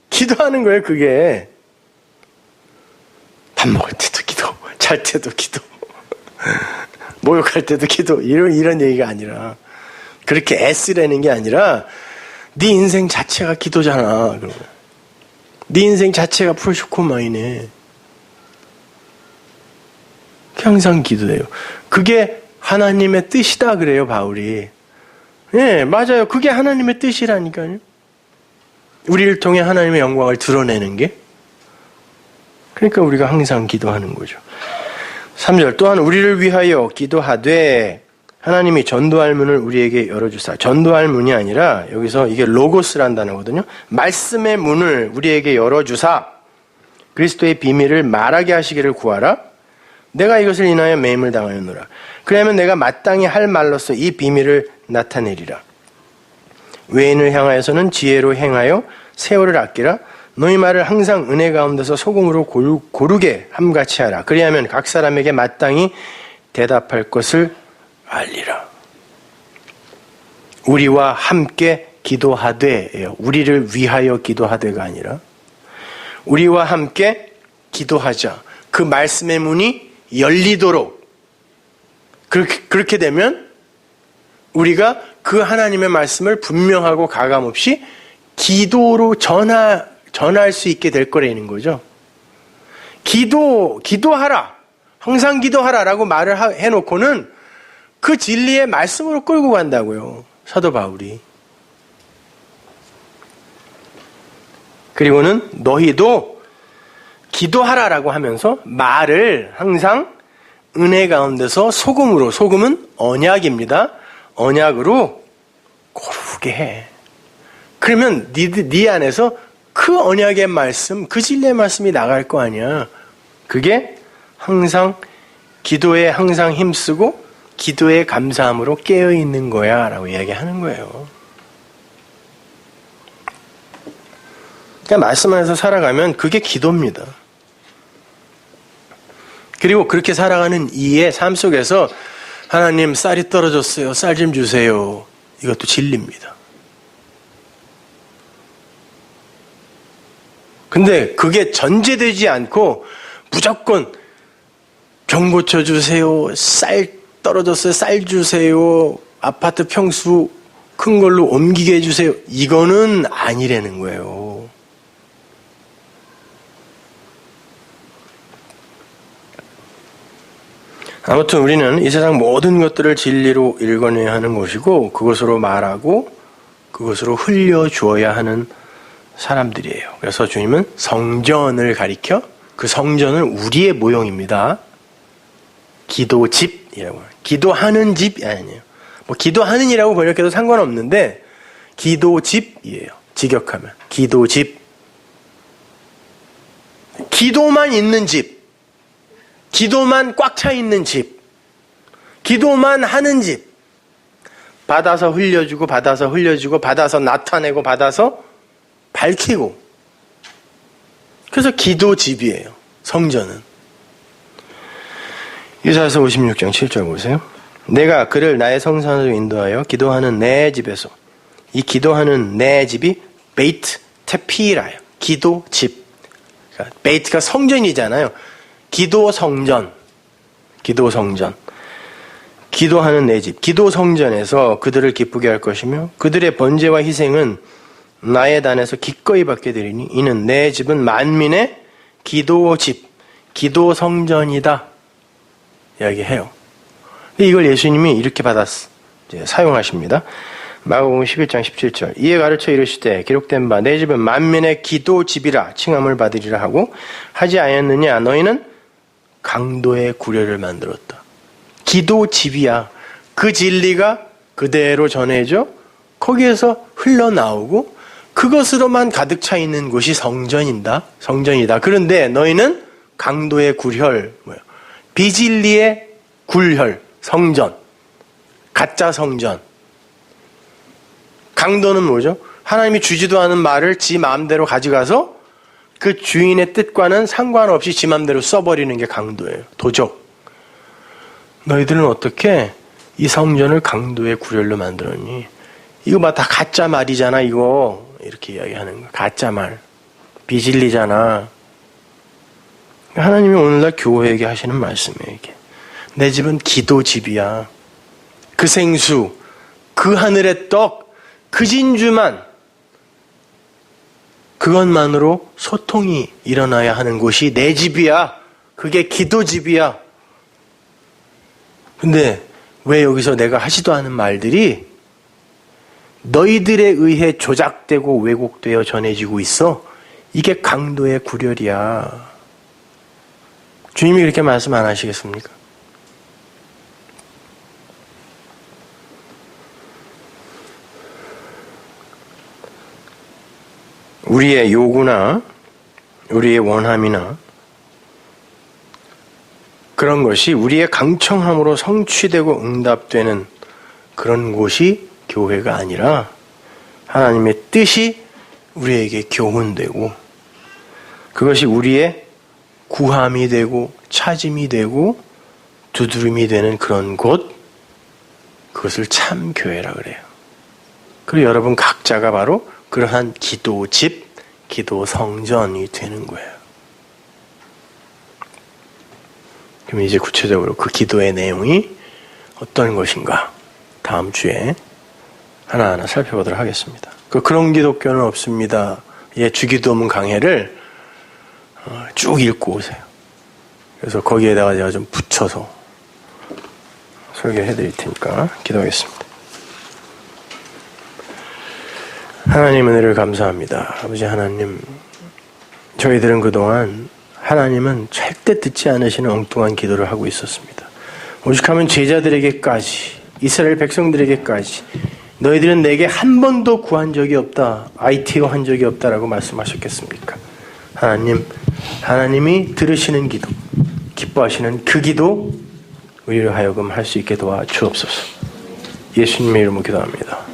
기도하는 거예요, 그게. 밥 먹을 때도 기도, 잘 때도 기도, 목욕할 때도 기도, 이런 얘기가 아니라, 그렇게 애쓰라는 게 아니라, 네 인생 자체가 기도잖아. 그러면. 네 인생 자체가 프로쇼코마이네. 항상 기도해요. 그게 하나님의 뜻이다 그래요, 바울이. 예, 맞아요. 그게 하나님의 뜻이라니까요. 우리를 통해 하나님의 영광을 드러내는 게. 그러니까 우리가 항상 기도하는 거죠. 3절 또한 우리를 위하여 기도하되 하나님이 전도할 문을 우리에게 열어주사. 전도할 문이 아니라 여기서 이게 로고스란 단어거든요. 말씀의 문을 우리에게 열어주사 그리스도의 비밀을 말하게 하시기를 구하라. 내가 이것을 인하여 매임을 당하였노라. 그러면 내가 마땅히 할 말로서 이 비밀을 나타내리라. 외인을 향하여서는 지혜로 행하여 세월을 아끼라. 너희 말을 항상 은혜 가운데서 소금으로 고르게 함같이 하라. 그리하면 각 사람에게 마땅히 대답할 것을 알리라. 우리와 함께 기도하되예요. 우리를 위하여 기도하되가 아니라 우리와 함께 기도하자. 그 말씀의 문이 열리도록. 그렇게 되면 우리가 그 하나님의 말씀을 분명하고 가감없이 기도로 전할 수 있게 될 거라는 거죠. 기도하라. 항상 기도하라라고 말을 해놓고는 그 진리의 말씀으로 끌고 간다고요. 사도 바울이. 그리고는 너희도 기도하라라고 하면서 말을 항상 은혜 가운데서 소금으로, 소금은 언약입니다. 언약으로 고르게 해. 그러면 네 안에서 그 언약의 말씀, 그 진리의 말씀이 나갈 거 아니야. 그게 항상 기도에 항상 힘쓰고 기도에 감사함으로 깨어있는 거야 라고 이야기하는 거예요. 그러니까 말씀 안에서 살아가면 그게 기도입니다. 그리고 그렇게 살아가는 이의 삶 속에서 하나님 쌀이 떨어졌어요. 쌀 좀 주세요. 이것도 진리입니다. 근데 그게 전제되지 않고 무조건 병 고쳐주세요. 쌀 떨어졌어요. 쌀 주세요. 아파트 평수 큰 걸로 옮기게 해주세요. 이거는 아니라는 거예요. 아무튼 우리는 이 세상 모든 것들을 진리로 읽어내야 하는 것이고 그것으로 말하고 그것으로 흘려주어야 하는 사람들이에요. 그래서 주님은 성전을 가리켜 그 성전은 우리의 모형입니다. 기도집이라고 해요. 기도하는 집이 아니에요. 뭐 기도하는이라고 번역해도 상관없는데 기도집이에요. 직역하면 기도집. 기도만 있는 집. 기도만 꽉 차 있는 집. 기도만 하는 집. 받아서 흘려주고 받아서 흘려주고 받아서 나타내고 받아서 밝히고. 그래서 기도집이에요. 성전은. 이사야서 56장 7절 보세요. 내가 그를 나의 성산으로 인도하여 기도하는 내 집에서. 이 기도하는 내 집이 베이트 테피라예요. 기도집. 그러니까 베이트가 성전이잖아요. 기도 성전. 기도 성전. 기도하는 내 집. 기도 성전에서 그들을 기쁘게 할 것이며 그들의 번제와 희생은 나의 단에서 기꺼이 받게 되리니 이는 내 집은 만민의 기도집. 기도 성전이다. 이야기해요. 이걸 예수님이 이렇게 받았어. 이제 사용하십니다. 마가복음 11장 17절. 이에 가르쳐 이르시되 기록된 바 내 집은 만민의 기도 집이라 칭함을 받으리라 하고 하지 아니었느냐. 너희는 강도의 구려를 만들었다. 기도 집이야. 그 진리가 그대로 전해져 거기에서 흘러나오고 그것으로만 가득 차 있는 곳이 성전이다. 그런데 너희는 강도의 굴혈, 비진리의 굴혈, 성전, 가짜 성전. 강도는 뭐죠? 하나님이 주지도 않은 말을 지 마음대로 가져가서 그 주인의 뜻과는 상관없이 지 마음대로 써버리는 게 강도예요. 도적. 너희들은 어떻게 이 성전을 강도의 굴혈로 만들었니? 이거 봐, 다 가짜 말이잖아, 이거. 이렇게 이야기하는 거야. 가짜 말. 비진리잖아. 하나님이 오늘날 교회에게 하시는 말씀이에요, 이게. 내 집은 기도 집이야. 그 생수, 그 하늘의 떡, 그 진주만, 그것만으로 소통이 일어나야 하는 곳이 내 집이야. 그게 기도 집이야. 근데 왜 여기서 내가 하지도 않은 말들이 너희들에 의해 조작되고 왜곡되어 전해지고 있어? 이게 강도의 굴혈이야. 주님이 그렇게 말씀 안 하시겠습니까? 우리의 요구나 우리의 원함이나 그런 것이 우리의 강청함으로 성취되고 응답되는 그런 곳이 교회가 아니라 하나님의 뜻이 우리에게 교훈되고 그것이 우리의 구함이 되고 찾음이 되고 두드림이 되는 그런 곳, 그것을 참 교회라 그래요. 그리고 여러분 각자가 바로 그러한 기도집, 기도 성전이 되는 거예요. 그럼 이제 구체적으로 그 기도의 내용이 어떤 것인가 다음 주에 하나하나 살펴보도록 하겠습니다. 그런 기독교는 없습니다. 예, 주기도문 강해를 쭉 읽고 오세요. 그래서 거기에다가 제가 좀 붙여서 설교해 드릴 테니까 기도하겠습니다. 하나님 은혜를 감사합니다. 아버지 하나님, 저희들은 그동안 하나님은 절대 듣지 않으시는 엉뚱한 기도를 하고 있었습니다. 오죽하면 제자들에게까지, 이스라엘 백성들에게까지 너희들은 내게 한 번도 구한 적이 없다, ITO 한 적이 없다라고 말씀하셨겠습니까? 하나님, 하나님이 들으시는 기도, 기뻐하시는 그 기도 우리를 하여금 할 수 있게 도와주옵소서. 예수님의 이름으로 기도합니다.